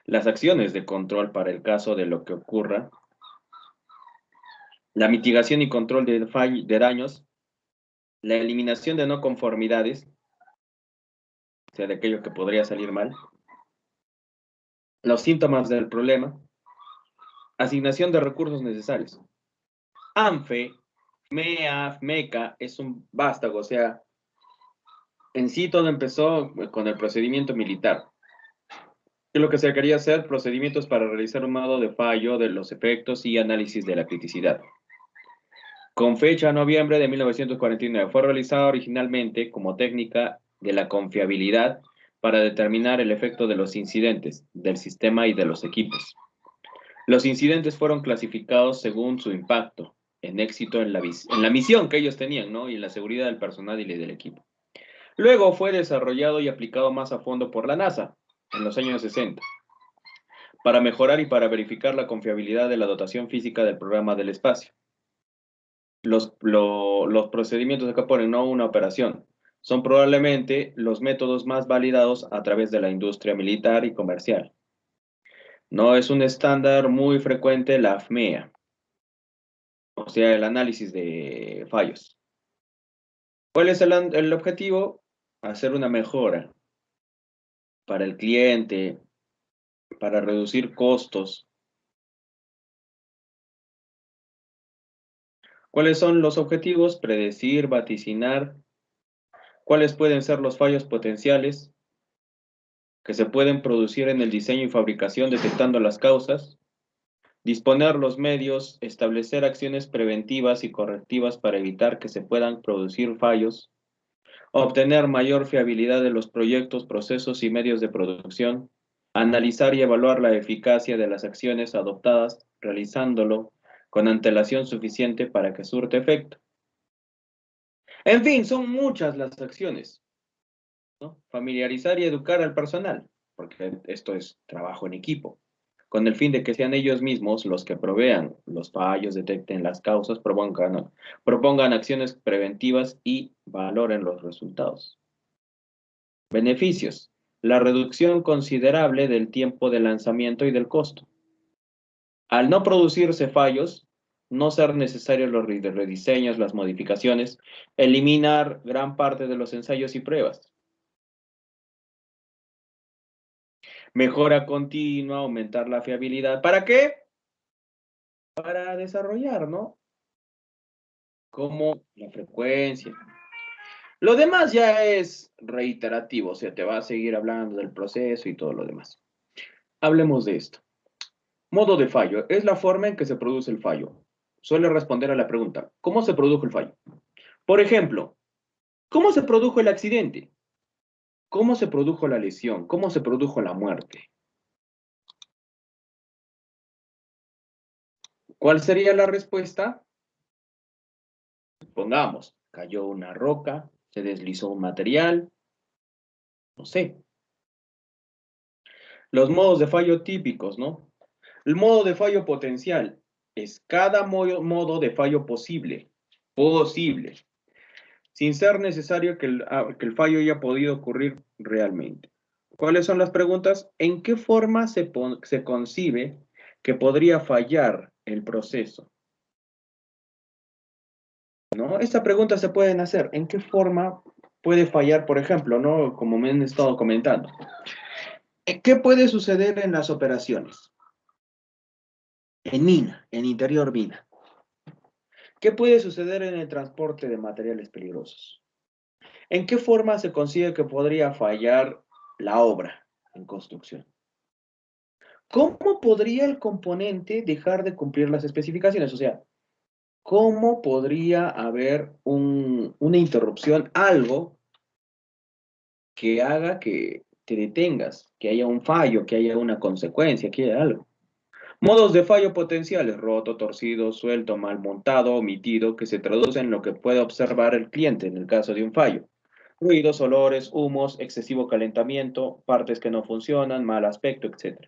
Speaker 1: las acciones de control para el caso de lo que ocurra, la mitigación y control de daños, la eliminación de no conformidades, o sea, de aquello que podría salir mal, los síntomas del problema, asignación de recursos necesarios. ANFE, MEA, MECA es un vástago, o sea, en sí todo empezó con el procedimiento militar. ¿Qué es lo que se quería hacer? Procedimientos para realizar un modo de fallo de los efectos y análisis de la criticidad. Con fecha noviembre de 1949, fue realizada originalmente como técnica de la confiabilidad para determinar el efecto de los incidentes del sistema y de los equipos. Los incidentes fueron clasificados según su impacto en éxito en la misión que ellos tenían, ¿no? Y en la seguridad del personal y del equipo. Luego fue desarrollado y aplicado más a fondo por la NASA en los años 60 para mejorar y para verificar la confiabilidad de la dotación física del programa del espacio. Los procedimientos acá ponen, no una operación, son probablemente los métodos más validados a través de la industria militar y comercial. No es un estándar muy frecuente la AFMEA, o sea, el análisis de fallos. ¿Cuál es el objetivo? Hacer una mejora para el cliente, para reducir costos. ¿Cuáles son los objetivos? Predecir, vaticinar. ¿Cuáles pueden ser los fallos potenciales que se pueden producir en el diseño y fabricación detectando las causas? Disponer los medios, establecer acciones preventivas y correctivas para evitar que se puedan producir fallos. Obtener mayor fiabilidad de los proyectos, procesos y medios de producción. Analizar y evaluar la eficacia de las acciones adoptadas, realizándolo con antelación suficiente para que surte efecto. En fin, son muchas las acciones, ¿no? Familiarizar y educar al personal, porque esto es trabajo en equipo, con el fin de que sean ellos mismos los que provean los fallos, detecten las causas, propongan acciones preventivas y valoren los resultados. Beneficios. La reducción considerable del tiempo de lanzamiento y del costo. Al no producirse fallos, no ser necesarios los rediseños, las modificaciones, eliminar gran parte de los ensayos y pruebas. Mejora continua, aumentar la fiabilidad. ¿Para qué? Para desarrollar, ¿no? Como la frecuencia. Lo demás ya es reiterativo, o sea, te va a seguir hablando del proceso y todo lo demás. Hablemos de esto. Modo de fallo. Es la forma en que se produce el fallo. Suele responder a la pregunta, ¿cómo se produjo el fallo? Por ejemplo, ¿cómo se produjo el accidente? ¿Cómo se produjo la lesión? ¿Cómo se produjo la muerte? ¿Cuál sería la respuesta? Pongamos, cayó una roca, se deslizó un material, no sé. Los modos de fallo típicos, ¿no? El modo de fallo potencial es cada modo de fallo posible, sin ser necesario que que el fallo haya podido ocurrir realmente. ¿Cuáles son las preguntas? ¿En qué forma se concibe que podría fallar el proceso? ¿No? Esta pregunta se pueden hacer. ¿En qué forma puede fallar, por ejemplo, ¿no? Como me han estado comentando? ¿Qué puede suceder en las operaciones? En mina, en interior mina. ¿Qué puede suceder en el transporte de materiales peligrosos? ¿En qué forma se consigue que podría fallar la obra en construcción? ¿Cómo podría el componente dejar de cumplir las especificaciones? O sea, ¿cómo podría haber una interrupción, algo que haga que te detengas, que haya un fallo, que haya una consecuencia, que haya algo? Modos de fallo potenciales: roto, torcido, suelto, mal montado, omitido, que se traduce en lo que puede observar el cliente en el caso de un fallo. Ruidos, olores, humos, excesivo calentamiento, partes que no funcionan, mal aspecto, etc.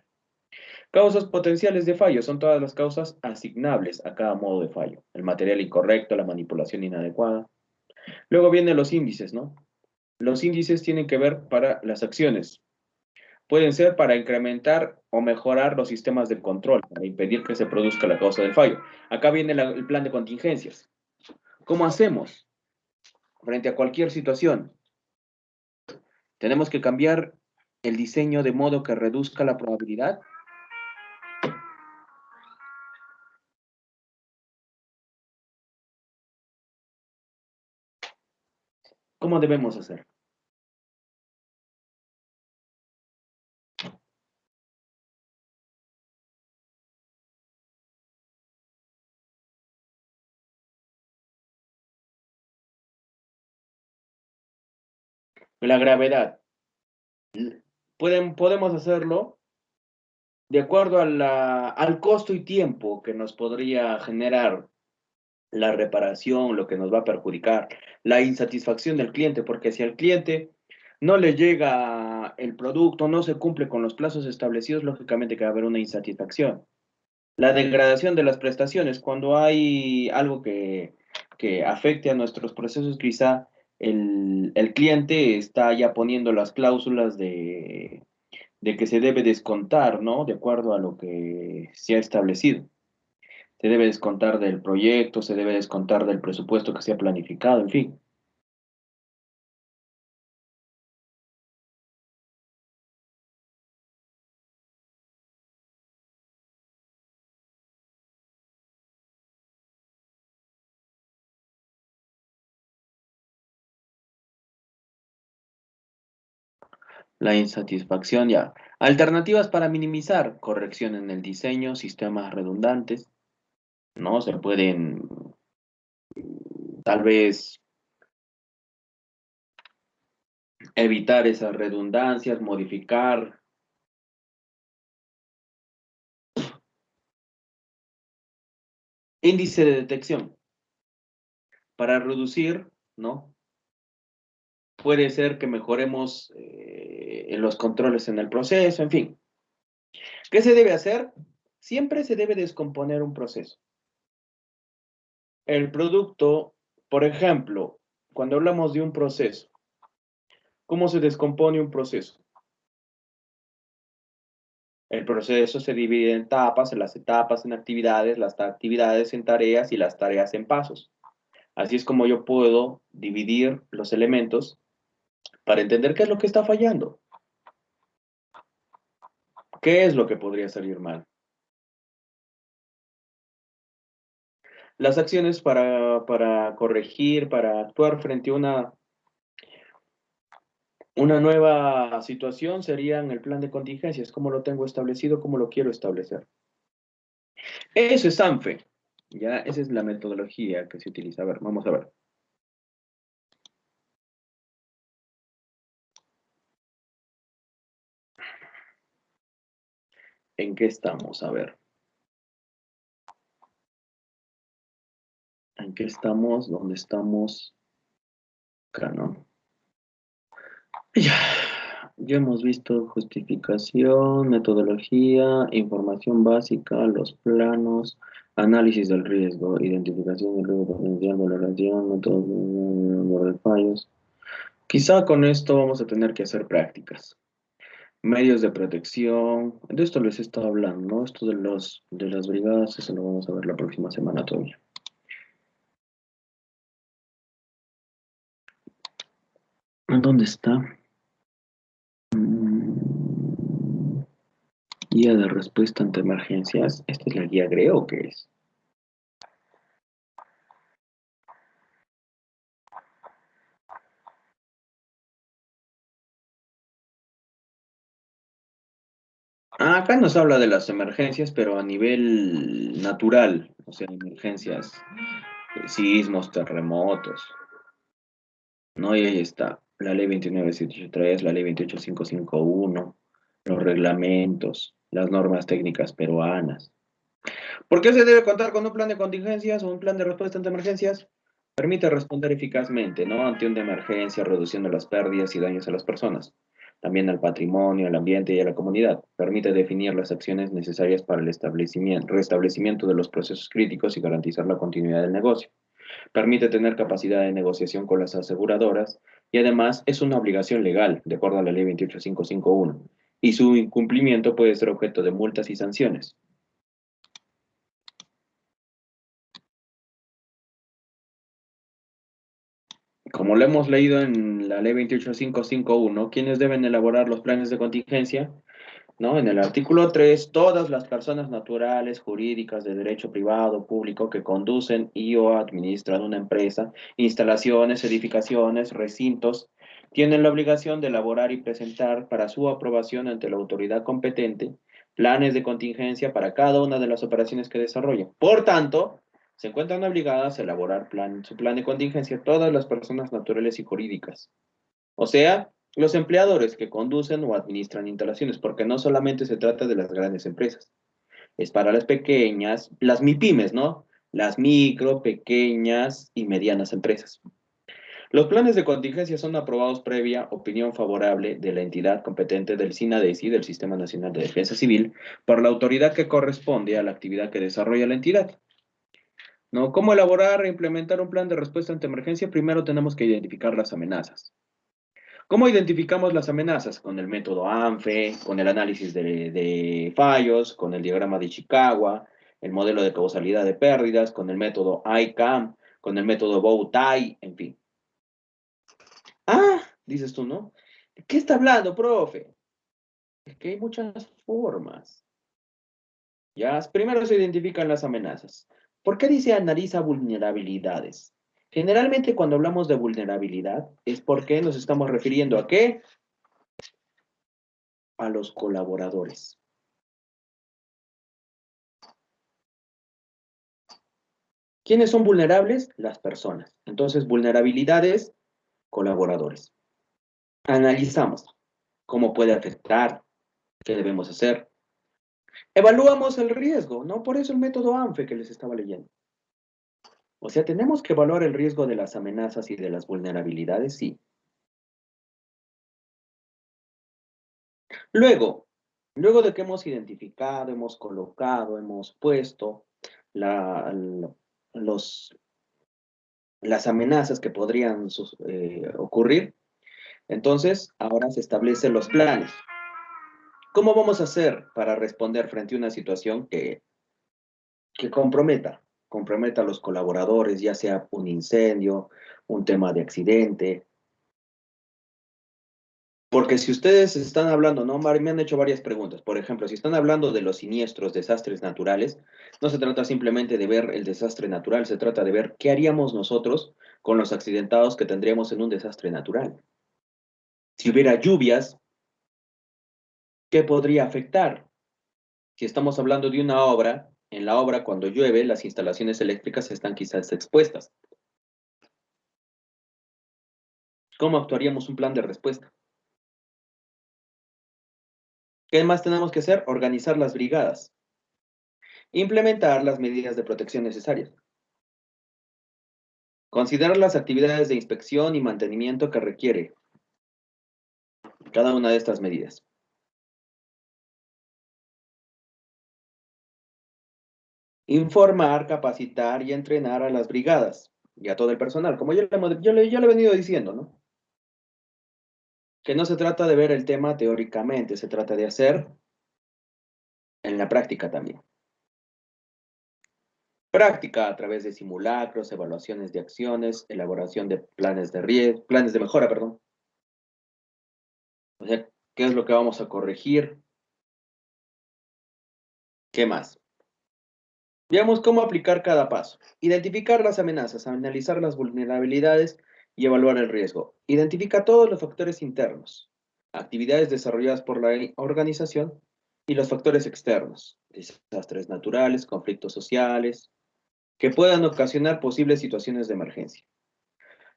Speaker 1: Causas potenciales de fallo son todas las causas asignables a cada modo de fallo. El material incorrecto, la manipulación inadecuada. Luego vienen los índices, ¿no? Los índices tienen que ver para las acciones. Pueden ser para incrementar o mejorar los sistemas de control, para impedir que se produzca la causa del fallo. Acá viene el plan de contingencias. ¿Cómo hacemos frente a cualquier situación? Tenemos que cambiar el diseño de modo que reduzca la probabilidad. ¿Cómo debemos hacer? La gravedad. Podemos hacerlo de acuerdo al costo y tiempo que nos podría generar la reparación, lo que nos va a perjudicar, la insatisfacción del cliente, porque si al cliente no le llega el producto, no se cumple con los plazos establecidos, lógicamente que va a haber una insatisfacción. La degradación de las prestaciones, cuando hay algo que afecte a nuestros procesos, quizá el cliente está ya poniendo las cláusulas de que se debe descontar, ¿no? De acuerdo a lo que se ha establecido. Se debe descontar del proyecto, se debe descontar del presupuesto que se ha planificado, en fin. La insatisfacción ya. Alternativas para minimizar: corrección en el diseño, sistemas redundantes, ¿no? Se pueden, tal vez, evitar esas redundancias, modificar. Índice de detección. Para reducir, ¿no? Puede ser que mejoremos en los controles en el proceso, en fin. ¿Qué se debe hacer? Siempre se debe descomponer un proceso. El producto, por ejemplo, cuando hablamos de un proceso, ¿cómo se descompone un proceso? El proceso se divide en etapas, las etapas en actividades, las actividades en tareas y las tareas en pasos. Así es como yo puedo dividir los elementos para entender qué es lo que está fallando. ¿Qué es lo que podría salir mal? Las acciones para corregir, para actuar frente a una nueva situación serían el plan de contingencias. ¿Cómo lo tengo establecido? ¿Cómo lo quiero establecer? Eso es ANFE. Ya, esa es la metodología que se utiliza. A ver, vamos a ver. ¿En qué estamos? A ver. ¿En qué estamos? ¿Dónde estamos? Acá, ¿no? Ya hemos visto justificación, metodología, información básica, los planos, análisis del riesgo, identificación del riesgo potencial, valoración, métodos de fallos. Quizá con esto vamos a tener que hacer prácticas. Medios de protección, de esto les he estado hablando, ¿no? Esto de las brigadas, eso lo vamos a ver la próxima semana todavía. ¿Dónde está? Guía de respuesta ante emergencias. ¿Esta es la guía GRE o qué es? Acá nos habla de las emergencias, pero a nivel natural, o sea, emergencias, sismos, terremotos, ¿no? Y ahí está, la ley 29783, la ley 28551, los reglamentos, las normas técnicas peruanas. ¿Por qué se debe contar con un plan de contingencias o un plan de respuesta ante emergencias? Permite responder eficazmente, ¿no? Ante una emergencia, reduciendo las pérdidas y daños a las personas, también al patrimonio, al ambiente y a la comunidad. Permite definir las acciones necesarias para el restablecimiento de los procesos críticos y garantizar la continuidad del negocio. Permite tener capacidad de negociación con las aseguradoras y además es una obligación legal, de acuerdo a la ley 28551, y su incumplimiento puede ser objeto de multas y sanciones. Como lo hemos leído en la ley 28551, ¿quiénes deben elaborar los planes de contingencia? ¿No? En el artículo 3, todas las personas naturales, jurídicas, de derecho privado, público, que conducen y o administran una empresa, instalaciones, edificaciones, recintos, tienen la obligación de elaborar y presentar para su aprobación ante la autoridad competente planes de contingencia para cada una de las operaciones que desarrollan. Por tanto, se encuentran obligadas a elaborar su plan de contingencia todas las personas naturales y jurídicas. O sea, los empleadores que conducen o administran instalaciones, porque no solamente se trata de las grandes empresas, es para las pequeñas, las MIPYMES, ¿no? Las micro, pequeñas y medianas empresas. Los planes de contingencia son aprobados previa opinión favorable de la entidad competente del SINADECI, del Sistema Nacional de Defensa Civil, por la autoridad que corresponde a la actividad que desarrolla la entidad. ¿No? ¿Cómo elaborar e implementar un plan de respuesta ante emergencia? Primero tenemos que identificar las amenazas. ¿Cómo identificamos las amenazas? Con el método ANFE, con el análisis de fallos, con el diagrama de Ishikawa, el modelo de causalidad de pérdidas, con el método ICAM, con el método Bow-Tai, en fin. Ah, dices tú, ¿no? ¿De qué está hablando, profe? Es que hay muchas formas. Ya, primero se identifican las amenazas. ¿Por qué dice analiza vulnerabilidades? Generalmente cuando hablamos de vulnerabilidad es porque nos estamos refiriendo a ¿qué? A los colaboradores. ¿Quiénes son vulnerables? Las personas. Entonces, vulnerabilidades, colaboradores. Analizamos cómo puede afectar, qué debemos hacer. Evaluamos el riesgo, ¿no? Por eso el método ANFE que les estaba leyendo. O sea, tenemos que evaluar el riesgo de las amenazas y de las vulnerabilidades, sí. Luego de que hemos identificado, hemos colocado, hemos puesto las amenazas que podrían ocurrir, entonces ahora se establecen los planes. ¿Cómo vamos a hacer para responder frente a una situación que comprometa a los colaboradores, ya sea un incendio, un tema de accidente? Porque si ustedes están hablando, ¿no? Me han hecho varias preguntas. Por ejemplo, si están hablando de los siniestros, desastres naturales, no se trata simplemente de ver el desastre natural, se trata de ver qué haríamos nosotros con los accidentados que tendríamos en un desastre natural. Si hubiera lluvias, ¿qué podría afectar? Si estamos hablando de una obra, en la obra cuando llueve, las instalaciones eléctricas están quizás expuestas. ¿Cómo actuaríamos un plan de respuesta? ¿Qué más tenemos que hacer? Organizar las brigadas. Implementar las medidas de protección necesarias. Considerar las actividades de inspección y mantenimiento que requiere cada una de estas medidas. Informar, capacitar y entrenar a las brigadas y a todo el personal, como yo le he venido diciendo, ¿no? Que no se trata de ver el tema teóricamente, se trata de hacer en la práctica también. Práctica a través de simulacros, evaluaciones de acciones, elaboración de planes de mejora, perdón. O sea, ¿qué es lo que vamos a corregir? ¿Qué más? Veamos cómo aplicar cada paso. Identificar las amenazas, analizar las vulnerabilidades y evaluar el riesgo. Identifica todos los factores internos, actividades desarrolladas por la organización y los factores externos, desastres naturales, conflictos sociales, que puedan ocasionar posibles situaciones de emergencia.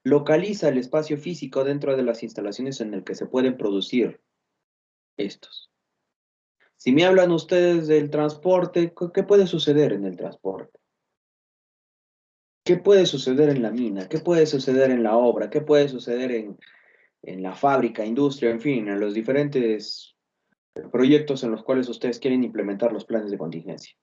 Speaker 1: Localiza el espacio físico dentro de las instalaciones en el que se pueden producir estos. Si me hablan ustedes del transporte, ¿qué puede suceder en el transporte? ¿Qué puede suceder en la mina? ¿Qué puede suceder en la obra? ¿Qué puede suceder en la fábrica, industria, en fin, en los diferentes proyectos en los cuales ustedes quieren implementar los planes de contingencia?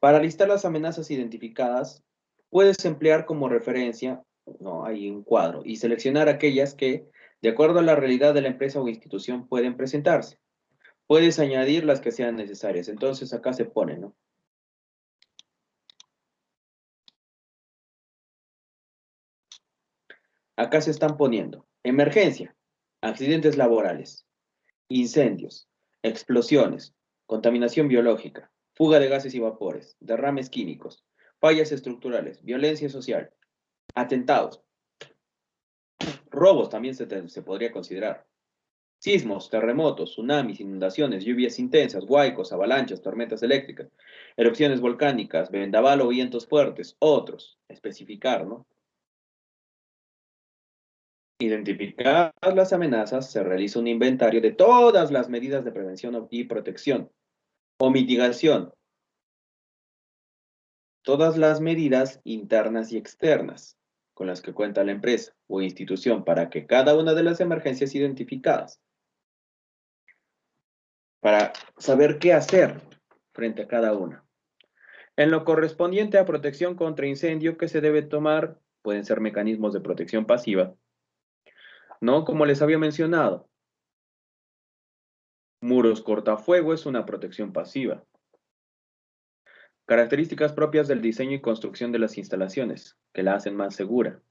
Speaker 1: Para listar las amenazas identificadas, puedes emplear como referencia, no, hay un cuadro, y seleccionar aquellas que, de acuerdo a la realidad de la empresa o institución, pueden presentarse. Puedes añadir las que sean necesarias. Entonces acá se pone, ¿no? Acá se están poniendo emergencia, accidentes laborales, incendios, explosiones, contaminación biológica, fuga de gases y vapores, derrames químicos, fallas estructurales, violencia social, atentados, robos también se podría considerar, sismos, terremotos, tsunamis, inundaciones, lluvias intensas, huaicos, avalanchas, tormentas eléctricas, erupciones volcánicas, vendaval o vientos fuertes, otros, especificar, ¿no? Identificar las amenazas, se realiza un inventario de todas las medidas de prevención y protección o mitigación. Todas las medidas internas y externas con las que cuenta la empresa o institución para que cada una de las emergencias identificadas, para saber qué hacer frente a cada una. En lo correspondiente a protección contra incendio, ¿qué se debe tomar? Pueden ser mecanismos de protección pasiva, ¿no? Como les había mencionado, muros cortafuego es una protección pasiva. Características propias del diseño y construcción de las instalaciones, que la hacen más segura.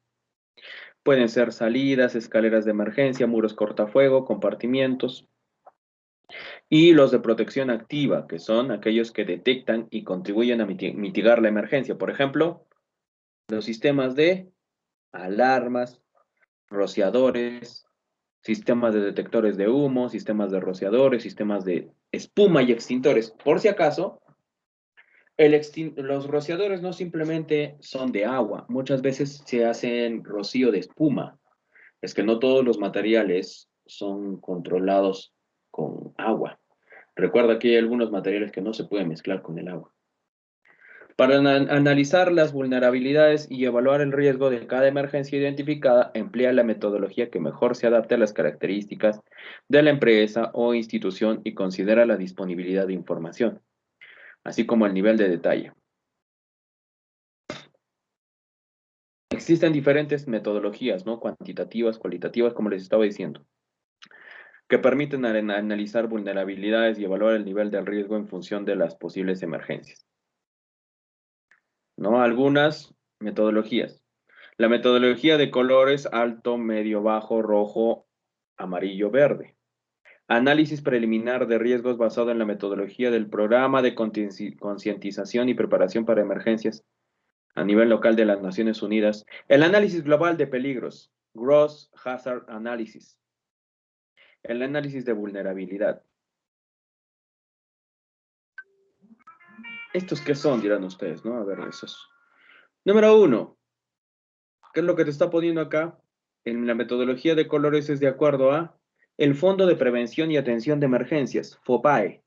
Speaker 1: Pueden ser salidas, escaleras de emergencia, muros cortafuego, compartimientos. Y los de protección activa, que son aquellos que detectan y contribuyen a mitigar la emergencia. Por ejemplo, los sistemas de alarmas, rociadores, sistemas de detectores de humo, sistemas de rociadores, sistemas de espuma y extintores. Por si acaso, los rociadores no simplemente son de agua, muchas veces se hacen rocío de espuma. Es que no todos los materiales son controlados con agua. Recuerda que hay algunos materiales que no se pueden mezclar con el agua. Para analizar las vulnerabilidades y evaluar el riesgo de cada emergencia identificada, emplea la metodología que mejor se adapte a las características de la empresa o institución y considera la disponibilidad de información, así como el nivel de detalle. Existen diferentes metodologías, ¿no? Cuantitativas, cualitativas, como les estaba diciendo, que permiten analizar vulnerabilidades y evaluar el nivel del riesgo en función de las posibles emergencias, ¿no? Algunas metodologías. La metodología de colores alto, medio, bajo, rojo, amarillo, verde. Análisis preliminar de riesgos basado en la metodología del Programa de Concientización y Preparación para Emergencias a nivel local de las Naciones Unidas. El análisis global de peligros, Gross Hazard Analysis. El análisis de vulnerabilidad. ¿Estos qué son? Dirán ustedes, ¿no? A ver, esos. Número 1. ¿Qué es lo que te está poniendo acá? En la metodología de colores es de acuerdo a el Fondo de Prevención y Atención de Emergencias, FOPAE,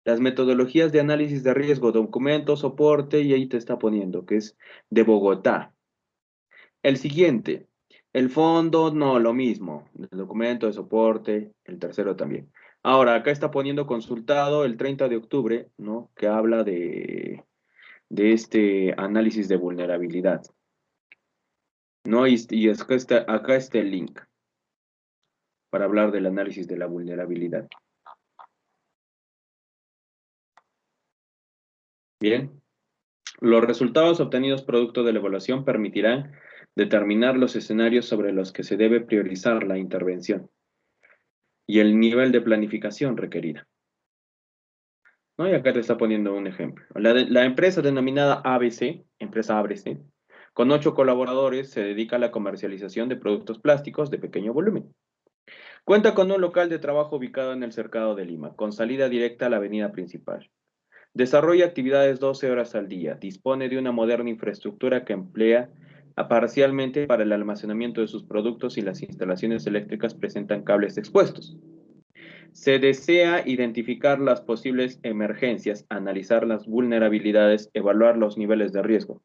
Speaker 1: las metodologías de análisis de riesgo, documento, soporte, y ahí te está poniendo, que es de Bogotá. El siguiente, el fondo, no, lo mismo, el documento de soporte, el tercero también. Ahora, acá está poniendo consultado el 30 de octubre, ¿no? Que habla de este análisis de vulnerabilidad, ¿no? Y acá está el link para hablar del análisis de la vulnerabilidad. Bien. Los resultados obtenidos producto de la evaluación permitirán determinar los escenarios sobre los que se debe priorizar la intervención y el nivel de planificación requerida. ¿No? Y acá te está poniendo un ejemplo. La empresa denominada ABC, empresa ABC, con 8 colaboradores, se dedica a la comercialización de productos plásticos de pequeño volumen. Cuenta con un local de trabajo ubicado en el Cercado de Lima, con salida directa a la avenida principal. Desarrolla actividades 12 horas al día. Dispone de una moderna infraestructura que emplea parcialmente para el almacenamiento de sus productos y las instalaciones eléctricas presentan cables expuestos. Se desea identificar las posibles emergencias, analizar las vulnerabilidades, evaluar los niveles de riesgo.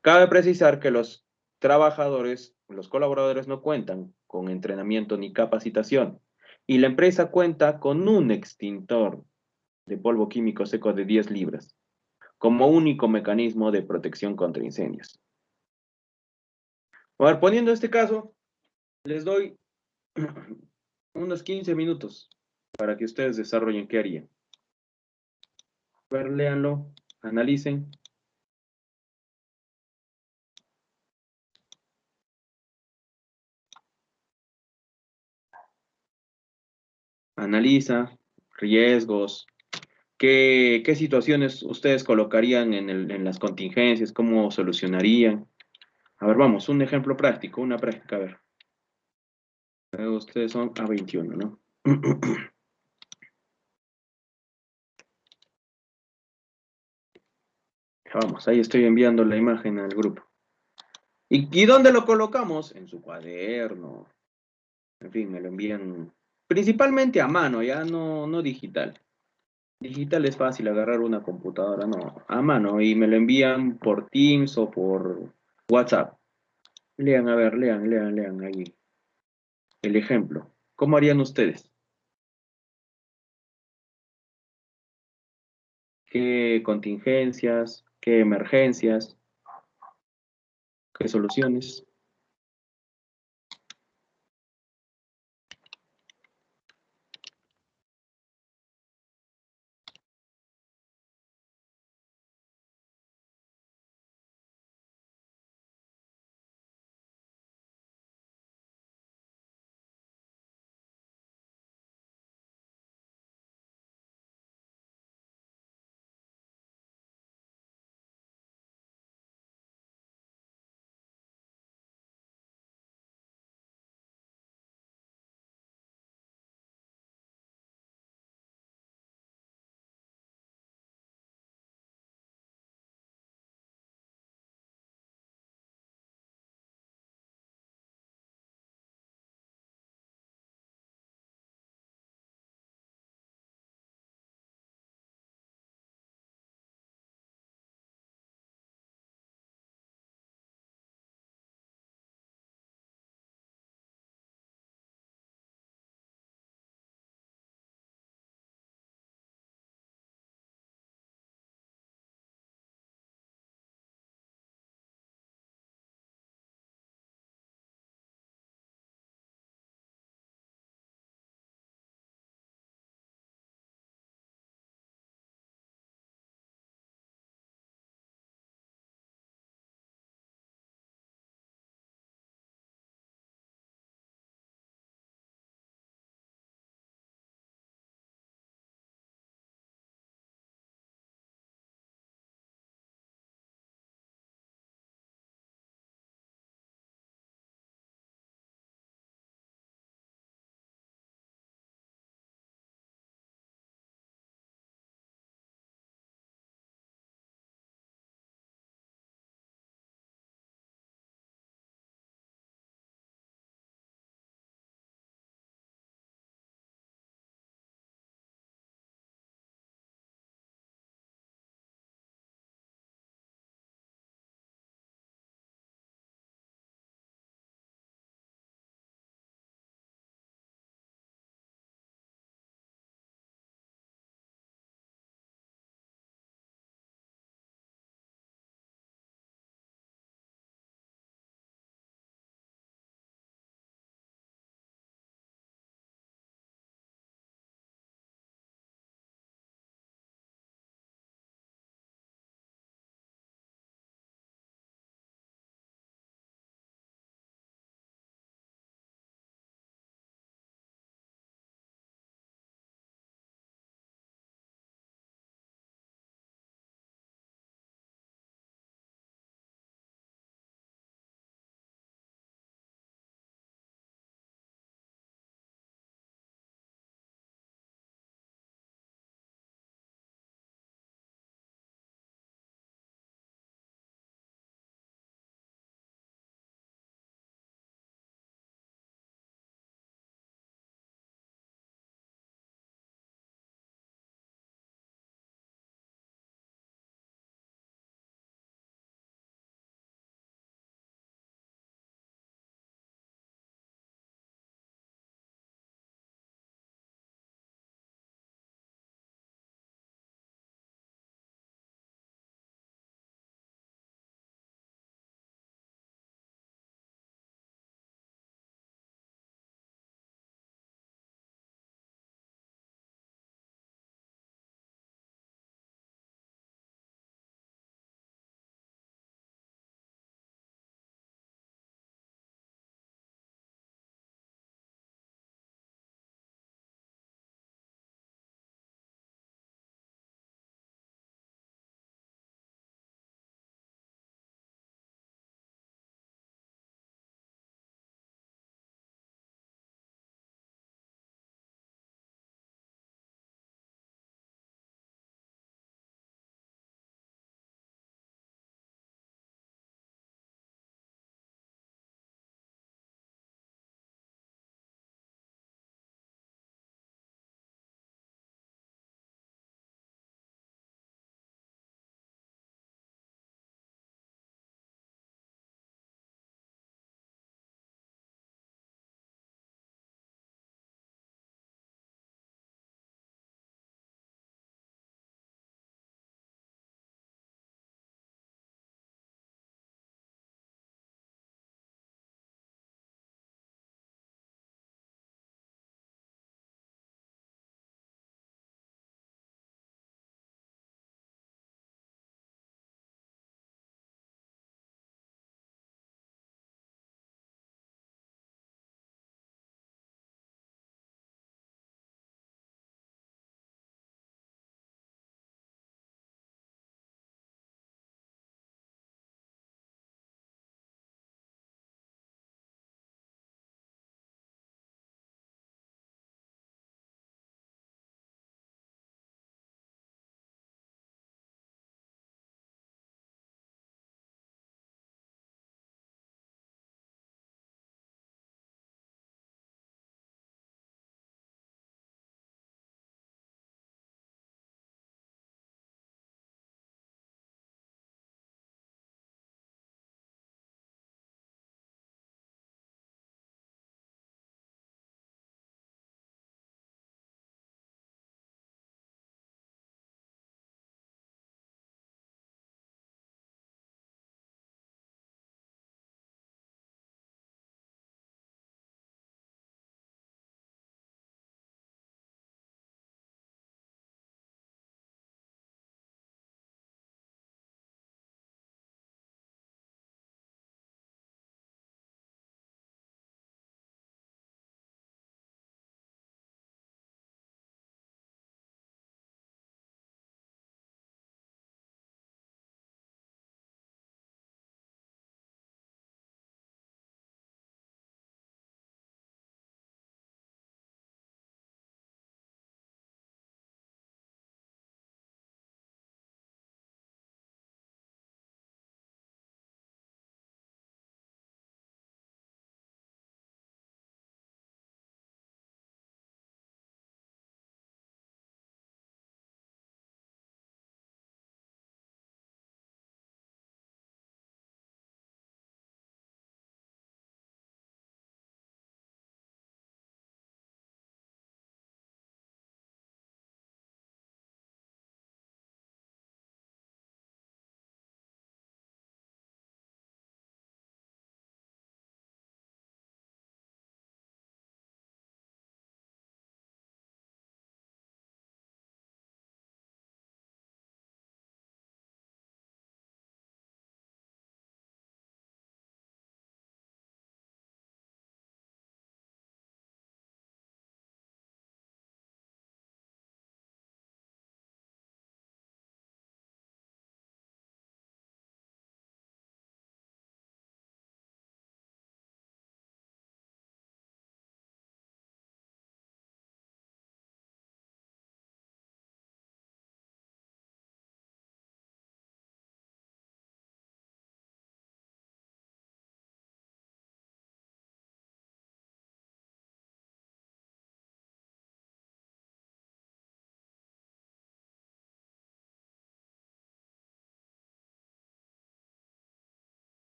Speaker 1: Cabe precisar que los trabajadores, los colaboradores no cuentan con entrenamiento ni capacitación y la empresa cuenta con un extintor de polvo químico seco de 10 libras como único mecanismo de protección contra incendios. A ver, poniendo este caso, les doy unos 15 minutos para que ustedes desarrollen qué harían. A ver, léanlo, analicen. Analiza riesgos, qué situaciones ustedes colocarían en las contingencias, cómo solucionarían. A ver, vamos, un ejemplo práctico, una práctica, a ver. Ustedes son A21, ¿no? Vamos, ahí estoy enviando la imagen al grupo. ¿Y dónde lo colocamos? En su cuaderno. En fin, me lo envían principalmente a mano, ya no digital. Digital es fácil agarrar una computadora, no, a mano, y me lo envían por Teams o por WhatsApp. Lean, a ver, lean ahí el ejemplo. ¿Cómo harían ustedes? ¿Qué contingencias? ¿Qué emergencias? ¿Qué soluciones?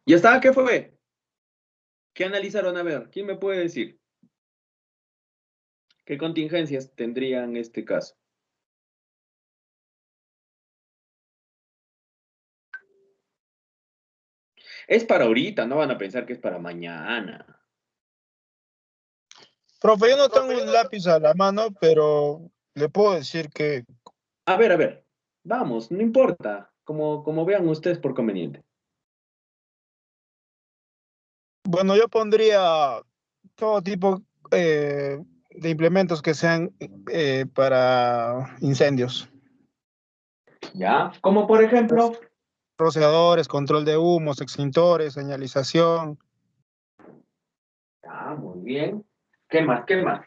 Speaker 1: ¿Ya está? ¿Qué fue? ¿Qué analizaron? A ver, ¿quién me puede decir? ¿Qué contingencias tendría en este caso? Es para ahorita, no van a pensar que es para mañana.
Speaker 5: Profe, yo no tengo un lápiz a la mano, pero le puedo decir que,
Speaker 1: A ver, vamos, no importa, como vean ustedes por conveniente.
Speaker 5: bueno, yo pondría todo tipo de implementos que sean para incendios.
Speaker 1: ¿Ya? Como por ejemplo,
Speaker 5: Rociadores, control de humos, extintores, señalización.
Speaker 1: muy bien. ¿Qué más? ¿Qué más?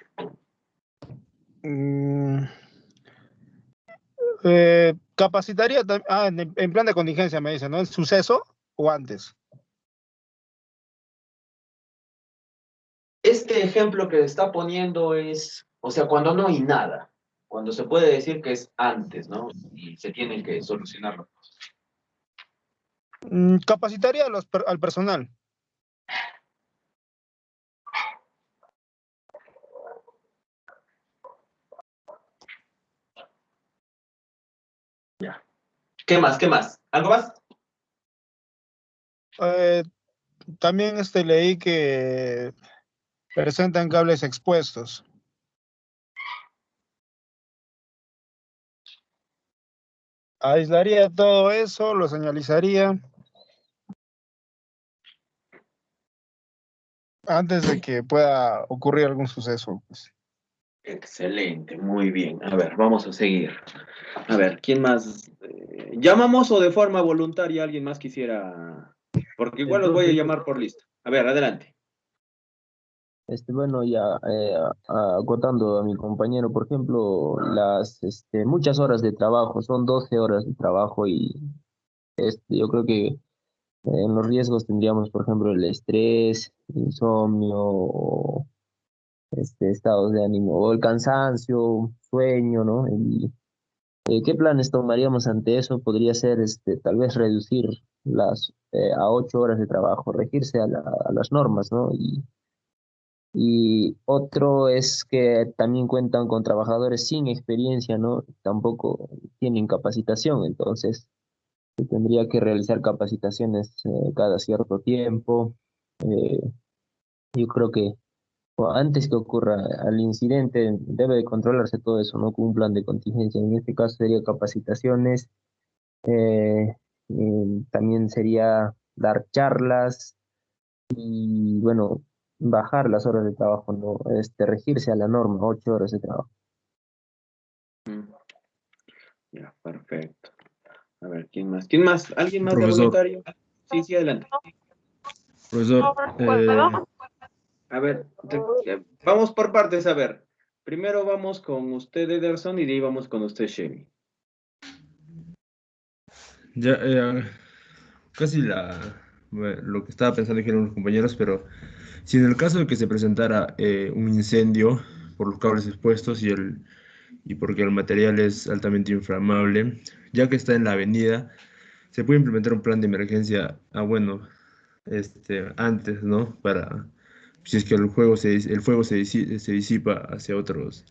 Speaker 5: mm, capacitaría, en plan de contingencia me dice, ¿no? ¿El suceso o antes?
Speaker 1: Este ejemplo que está poniendo es, o sea, cuando no hay nada, cuando se puede decir que es antes, ¿no? Y se tienen que solucionarlo.
Speaker 5: Capacitaría al personal.
Speaker 1: Ya. ¿Qué más? ¿Qué más? ¿Algo más?
Speaker 5: Eh, También leí que presentan cables expuestos. Aislaría todo eso, lo señalizaría antes de que pueda ocurrir algún suceso, pues.
Speaker 1: Excelente, muy bien. A ver, vamos a seguir. A ver, ¿quién más? ¿Llamamos o de forma voluntaria alguien más quisiera? Porque igual los voy a llamar por lista. A ver, adelante.
Speaker 8: Bueno, ya acotando a mi compañero, por ejemplo, las muchas horas de trabajo, son 12 horas de trabajo y yo creo que en los riesgos tendríamos, por ejemplo, el estrés, insomnio, o, estados de ánimo, o el cansancio, sueño, ¿no? Y, ¿qué planes tomaríamos ante eso? Podría ser, tal vez reducir a 8 horas de trabajo, regirse a las normas, ¿no? Y otro es que también cuentan con trabajadores sin experiencia, ¿no? Tampoco tienen capacitación, entonces se tendría que realizar capacitaciones cada cierto tiempo. Eh, yo creo que antes que ocurra el incidente debe de controlarse todo eso, ¿no? Con un plan de contingencia. En este caso sería capacitaciones, también sería dar charlas y bueno, bajar las horas de trabajo, ¿no? Regirse a la norma, 8 horas de trabajo.
Speaker 1: Ya, perfecto. A ver, ¿quién más? ¿Quién más? ¿Alguien más de
Speaker 9: Profesor,
Speaker 1: voluntario? Sí, sí, adelante.
Speaker 9: profesor,
Speaker 1: A ver, vamos por partes, a ver. Primero vamos con usted, Ederson, y de ahí vamos con usted, Shemi.
Speaker 9: ya casi lo que estaba pensando dijeron los compañeros, pero si en el caso de que se presentara un incendio por los cables expuestos y porque el material es altamente inflamable, ya que está en la avenida, se puede implementar un plan de emergencia, bueno, antes, ¿no? Para, si es que el fuego se disipa hacia otros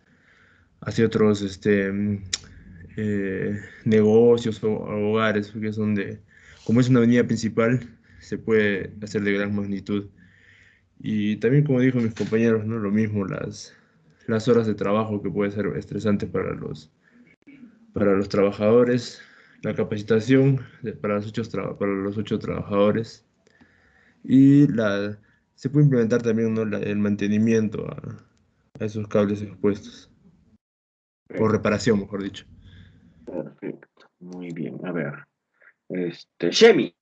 Speaker 9: negocios o hogares, que son como es una avenida principal, se puede hacer de gran magnitud. Y también, como dijo mis compañeros, ¿no? Lo mismo, las horas de trabajo que puede ser estresante para los trabajadores, la capacitación para los 8 trabajadores y se puede implementar también, ¿no? El mantenimiento a esos cables expuestos, o reparación, mejor dicho.
Speaker 1: Perfecto, muy bien. A ver, Shemi.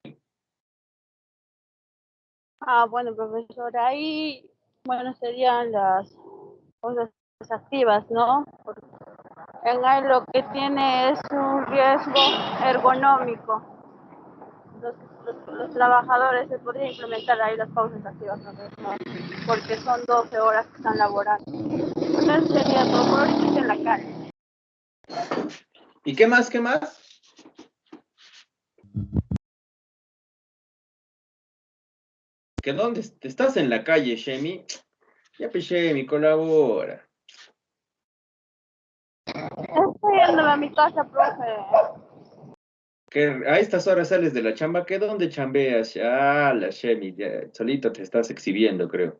Speaker 10: Bueno, profesor, ahí, bueno, serían las cosas activas, ¿no? Porque en ahí lo que tiene es un riesgo ergonómico. Los trabajadores se podría implementar ahí las pausas activas, ¿no? Porque son 12 horas que están laborando. Entonces sería todo por ahorita en la calle.
Speaker 1: ¿Y qué más? ¿Qué más? ¿Que dónde estás en la calle, Shemi? Ya, pues, Shemi, colabora.
Speaker 10: Estoy yéndome a mi casa, profe.
Speaker 1: Que a estas horas sales de la chamba, ¿que dónde chambeas? Ah, la Shemi, ya, solito te estás exhibiendo, creo.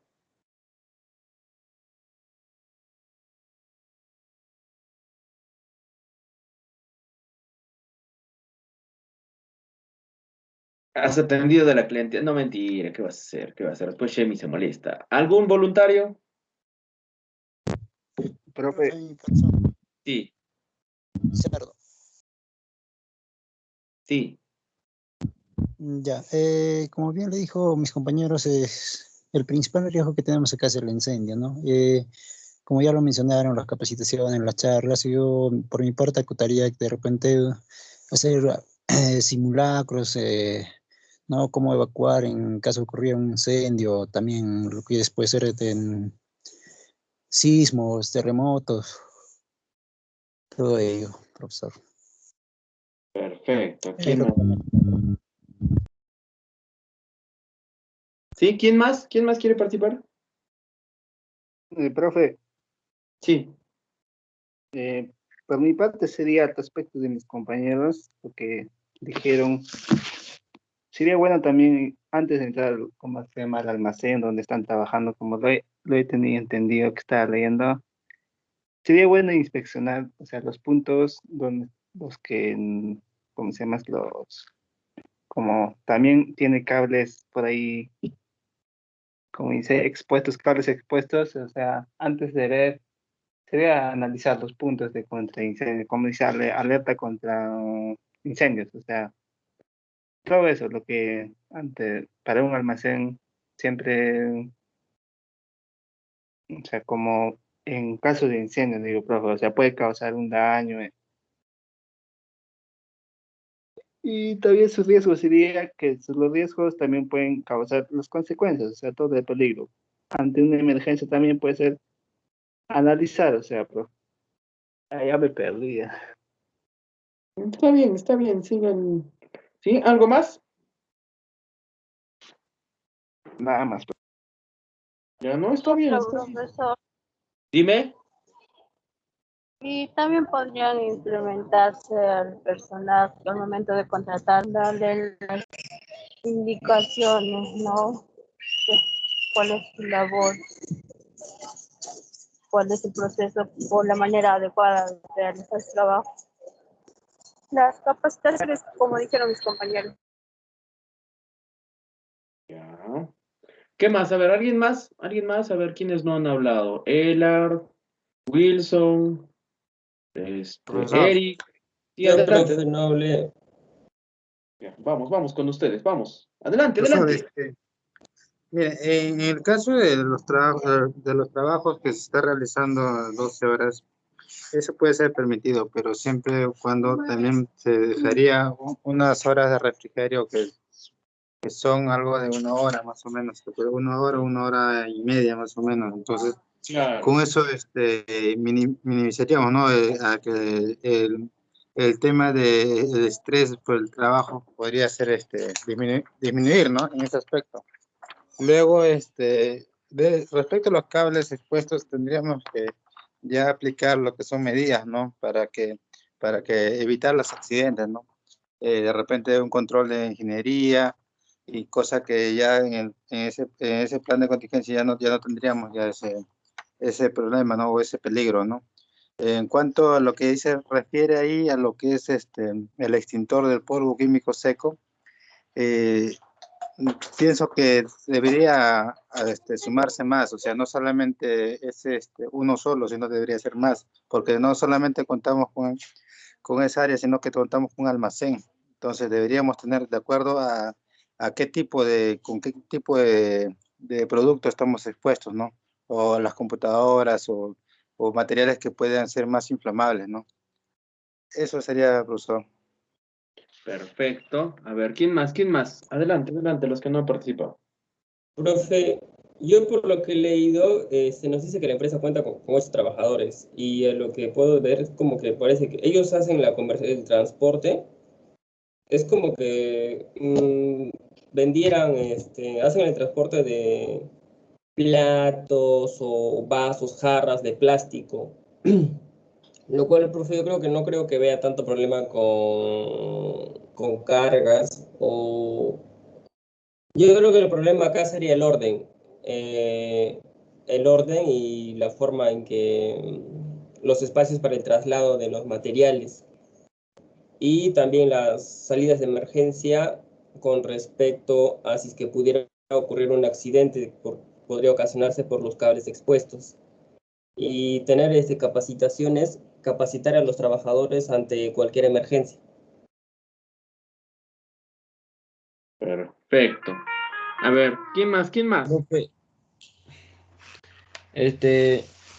Speaker 1: Has atendido de la cliente. No, mentira, ¿qué vas a hacer? ¿Qué vas a hacer? Después Shemi se molesta. ¿Algún voluntario?
Speaker 2: Profe,
Speaker 1: Sí,
Speaker 7: Cerdo.
Speaker 1: sí.
Speaker 7: Ya, como bien le dijo mis compañeros, el principal riesgo que tenemos acá es el incendio, ¿no? Como ya lo mencionaron, las capacitaciones, las charlas, yo por mi parte acutaría que de repente hacer simulacros, ¿no? Cómo evacuar en caso de ocurrir un incendio, también lo que después ser en sismos, terremotos, todo ello, profesor.
Speaker 1: Perfecto.
Speaker 7: Es
Speaker 1: ¿Quién
Speaker 7: lo
Speaker 1: más?
Speaker 7: que-
Speaker 1: ¿Sí? ¿Quién más? ¿Quién más quiere participar?
Speaker 5: Profe,
Speaker 1: Sí.
Speaker 5: por mi parte sería al respecto de mis compañeros, porque dijeron, sería bueno también antes de entrar, como se llama, al almacén donde están trabajando, como lo he tenido entendido que estaba leyendo, sería bueno inspeccionar, o sea, los puntos donde los que, ¿cómo se llama? Los, como también tiene cables por ahí, como dice, expuestos, cables expuestos, o sea, antes de ver, sería analizar los puntos de contra incendio, como dice, alerta contra incendios, o sea, todo eso, lo que para un almacén siempre, o sea, como en caso de incendio, digo, profe, o sea, puede causar un daño. Y también sus riesgos sería que los riesgos también pueden causar las consecuencias, o sea, todo el peligro. Ante una emergencia también puede ser analizar, o sea, profe. Ya me perdí.
Speaker 1: Está bien, sigan. ¿Sí? ¿Algo más?
Speaker 5: Nada más.
Speaker 1: Ya no, está bien,
Speaker 10: Otro
Speaker 1: está bien.
Speaker 10: profesor.
Speaker 1: Dime.
Speaker 10: Y también podrían implementarse al personal al momento de contratar, darle las indicaciones, ¿no? De cuál es su labor, cuál es el proceso o la manera adecuada de realizar el trabajo. Las capacitaciones, como dijeron mis compañeros.
Speaker 1: Ya. ¿Qué más? A ver, ¿alguien más? ¿Alguien más? A ver, ¿quiénes no han hablado? Elard, Wilson,
Speaker 2: profesor,
Speaker 1: Eric. Sí,
Speaker 6: Yo,
Speaker 1: adelante.
Speaker 6: profe, no hablé.
Speaker 1: Ya, vamos con ustedes, vamos. Adelante,
Speaker 5: Profesor,
Speaker 1: adelante.
Speaker 5: mire, en el caso de de los trabajos que se está realizando a 12 horas, eso puede ser permitido, pero siempre cuando también se dejaría unas horas de refrigerio que son algo de una hora más o menos, que puede una hora y media más o menos. Entonces,
Speaker 1: Claro.
Speaker 5: con eso minimizaríamos, ¿no? A que el tema del estrés por el trabajo podría ser disminuir, ¿no? En ese aspecto. Luego, respecto a los cables expuestos, tendríamos que ya aplicar lo que son medidas, ¿no? Para que evitar los accidentes, ¿no? De repente un control de ingeniería y cosa que ya en ese plan de contingencia ya no tendríamos ya ese problema, ¿no? O ese peligro, ¿no? En cuanto a lo que dice, refiere ahí a lo que es el extintor del polvo químico seco, eh, pienso que debería sumarse más, o sea, no solamente es uno solo, sino debería ser más, porque no solamente contamos con esa área, sino que contamos con un almacén. Entonces deberíamos tener de acuerdo a con qué tipo de producto estamos expuestos, ¿no? O las computadoras o materiales que puedan ser más inflamables, ¿no? Eso sería, profesor.
Speaker 1: Perfecto. A ver, ¿quién más? ¿Quién más? Adelante, adelante, los que no han participado.
Speaker 6: Profe, yo por lo que he leído, se nos dice que la empresa cuenta con 8 trabajadores y lo que puedo ver es como que parece que ellos hacen la conversión del transporte. Es como que vendieran, hacen el transporte de platos o vasos, jarras de plástico, lo cual, profe, yo creo que no creo que vea tanto problema con cargas o... Yo creo que el problema acá sería eh, el orden y la forma en que los espacios para el traslado de los materiales y también las salidas de emergencia con respecto a si es que pudiera ocurrir un accidente, podría ocasionarse por los cables expuestos. Y tener capacitaciones, capacitar a los trabajadores ante cualquier emergencia.
Speaker 1: Perfecto. A ver, ¿quién más? ¿Quién más?
Speaker 8: Profe,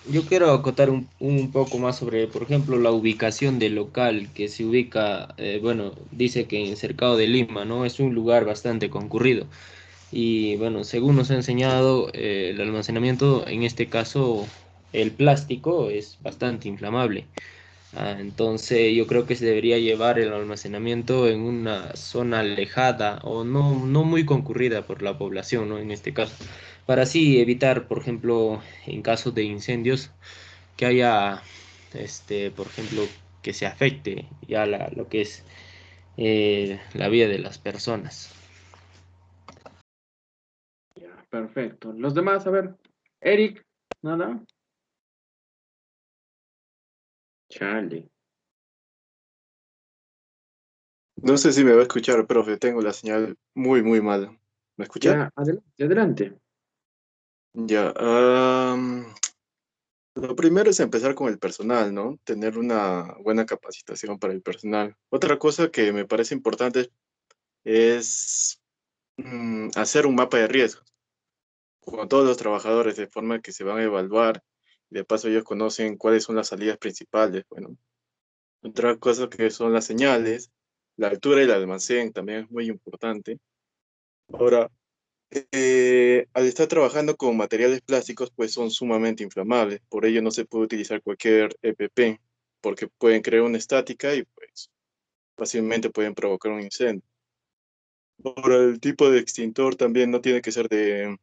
Speaker 8: yo quiero acotar un poco más sobre, por ejemplo, la ubicación del local que se ubica, bueno, dice que en Cercado de Lima, ¿no? Es un lugar bastante concurrido. Y bueno, según nos ha enseñado, el almacenamiento, en este caso, el plástico es bastante inflamable. Entonces yo creo que se debería llevar el almacenamiento en una zona alejada o no muy concurrida por la población, ¿no? En este caso, para así evitar, por ejemplo, en casos de incendios, que haya, por ejemplo, que se afecte ya lo que es la vida de las personas.
Speaker 1: Ya, perfecto. Los demás, a ver. Eric, nada. Chale.
Speaker 2: No sé si me va a escuchar, profe. Tengo la señal muy, muy mala. ¿Me escucha?
Speaker 1: Ya, adelante, adelante.
Speaker 2: Ya. Lo primero es empezar con el personal, ¿no? Tener una buena capacitación para el personal. Otra cosa que me parece importante es hacer un mapa de riesgos con todos los trabajadores, de forma que se van a evaluar y de paso ellos conocen cuáles son las salidas principales. Bueno, otra cosa que son las señales, la altura del almacén también es muy importante. Ahora, al estar trabajando con materiales plásticos, pues son sumamente inflamables, por ello no se puede utilizar cualquier EPP, porque pueden crear una estática y pues fácilmente pueden provocar un incendio. Ahora, el tipo de extintor también no tiene que ser de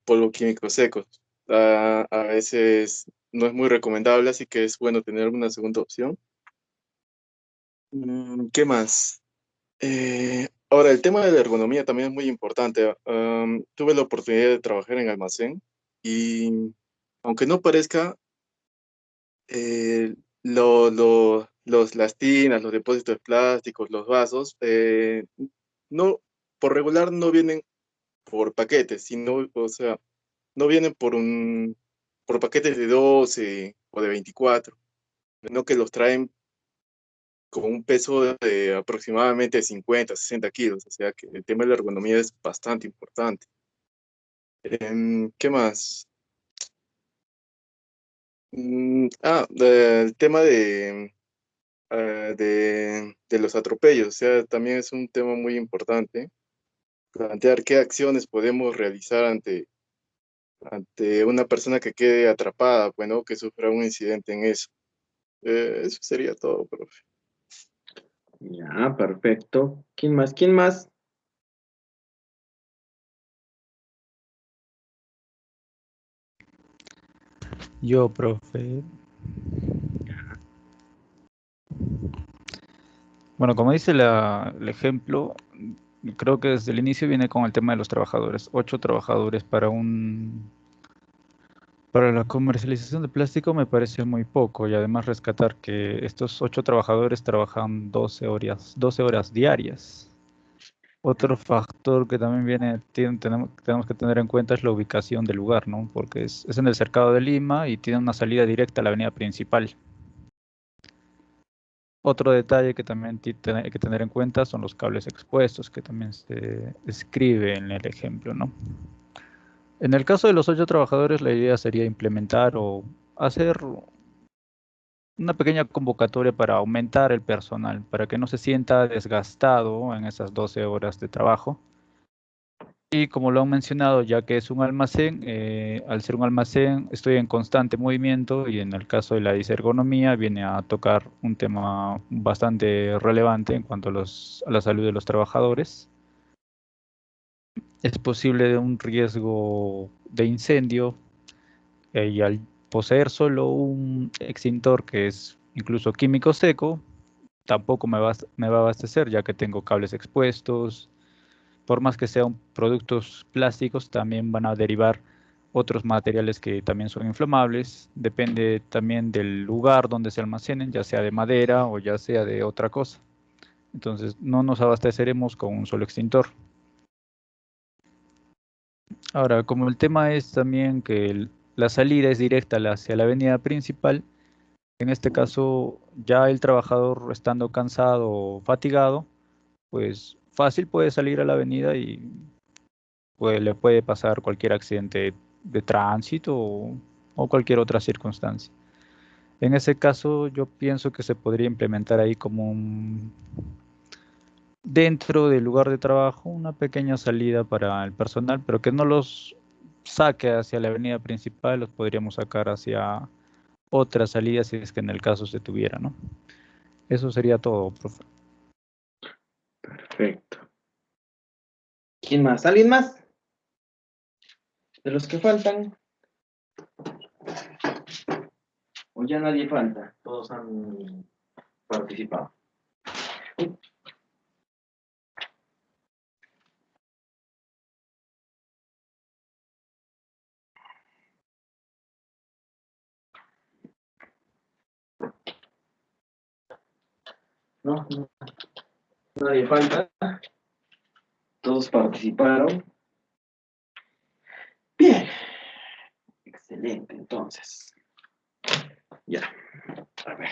Speaker 2: polvo químico secos. A veces no es muy recomendable, así que es bueno tener una segunda opción. ¿Qué más? Ahora, el tema de la ergonomía también es muy importante. Tuve la oportunidad de trabajar en almacén y aunque no parezca, las tinas, los depósitos de plásticos, los vasos, no, por regular no vienen por paquetes, sino, o sea, no vienen por paquetes de 12 o de 24, sino que los traen con un peso de aproximadamente 50, 60 kilos, o sea que el tema de la ergonomía es bastante importante. ¿Qué más? El tema de los atropellos, o sea, también es un tema muy importante. Plantear qué acciones podemos realizar ante una persona que quede atrapada, bueno, que sufra un incidente en eso. Eso sería todo, profe.
Speaker 1: Ya, perfecto. ¿Quién más? ¿Quién más?
Speaker 4: Yo, profe. Bueno, como dice el ejemplo, creo que desde el inicio viene con el tema de los trabajadores. 8 trabajadores para la comercialización de plástico me parece muy poco y además rescatar que estos 8 trabajadores trabajan 12 horas diarias. Otro factor que también tenemos que tener en cuenta es la ubicación del lugar, ¿no? Porque es en el cercado de Lima y tiene una salida directa a la avenida principal. Otro detalle que también hay que tener en cuenta son los cables expuestos, que también se escribe en el ejemplo, ¿no? En el caso de los 8 trabajadores, la idea sería implementar o hacer una pequeña convocatoria para aumentar el personal, para que no se sienta desgastado en esas 12 horas de trabajo. Y como lo han mencionado, ya que es un almacén, al ser un almacén estoy en constante movimiento y en el caso de la disergonomía viene a tocar un tema bastante relevante en cuanto a la salud de los trabajadores. es posible un riesgo de incendio y al poseer solo un extintor que es incluso químico seco, tampoco me va a abastecer ya que tengo cables expuestos. Por más que sean productos plásticos, también van a derivar otros materiales que también son inflamables. Depende también del lugar donde se almacenen, ya sea de madera o ya sea de otra cosa. Entonces no nos abasteceremos con un solo extintor. Ahora, como el tema es también que la salida es directa hacia la avenida principal, en este caso ya el trabajador estando cansado o fatigado, pues fácil puede salir a la avenida y le puede pasar cualquier accidente de tránsito o cualquier otra circunstancia. En ese caso, yo pienso que se podría implementar ahí como dentro del lugar de trabajo una pequeña salida para el personal, pero que no los saque hacia la avenida principal, los podríamos sacar hacia otra salida si es que en el caso se tuviera, ¿no? Eso sería todo, profe.
Speaker 1: Perfecto. ¿Quién más? ¿Alguien más? De los que faltan. O ya nadie falta. Todos han participado. No, nadie falta. Todos participaron. Bien. Excelente, entonces. Ya. A ver.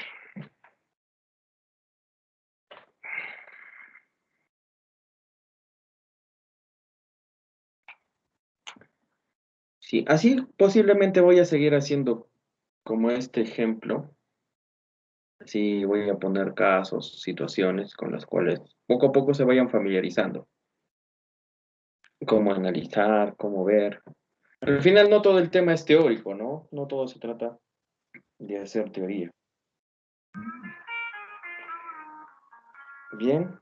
Speaker 1: Sí, así posiblemente voy a seguir haciendo como este ejemplo. Así voy a poner casos, situaciones con las cuales poco a poco se vayan familiarizando. Cómo analizar, cómo ver. Al final no todo el tema es teórico, ¿no? No todo se trata de hacer teoría. Bien.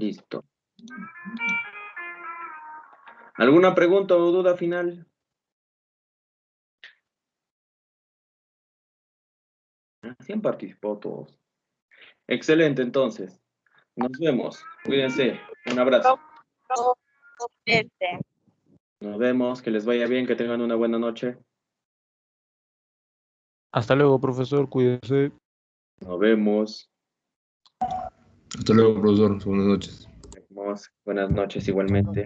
Speaker 1: Listo. ¿Alguna pregunta o duda final? Así han participado todos. Excelente, entonces. Nos vemos. Cuídense. Un abrazo. Nos vemos. Que les vaya bien. Que tengan una buena noche.
Speaker 4: Hasta luego, profesor. Cuídese.
Speaker 1: Nos vemos.
Speaker 9: Hasta luego, profesor. Buenas noches.
Speaker 1: Buenas noches igualmente.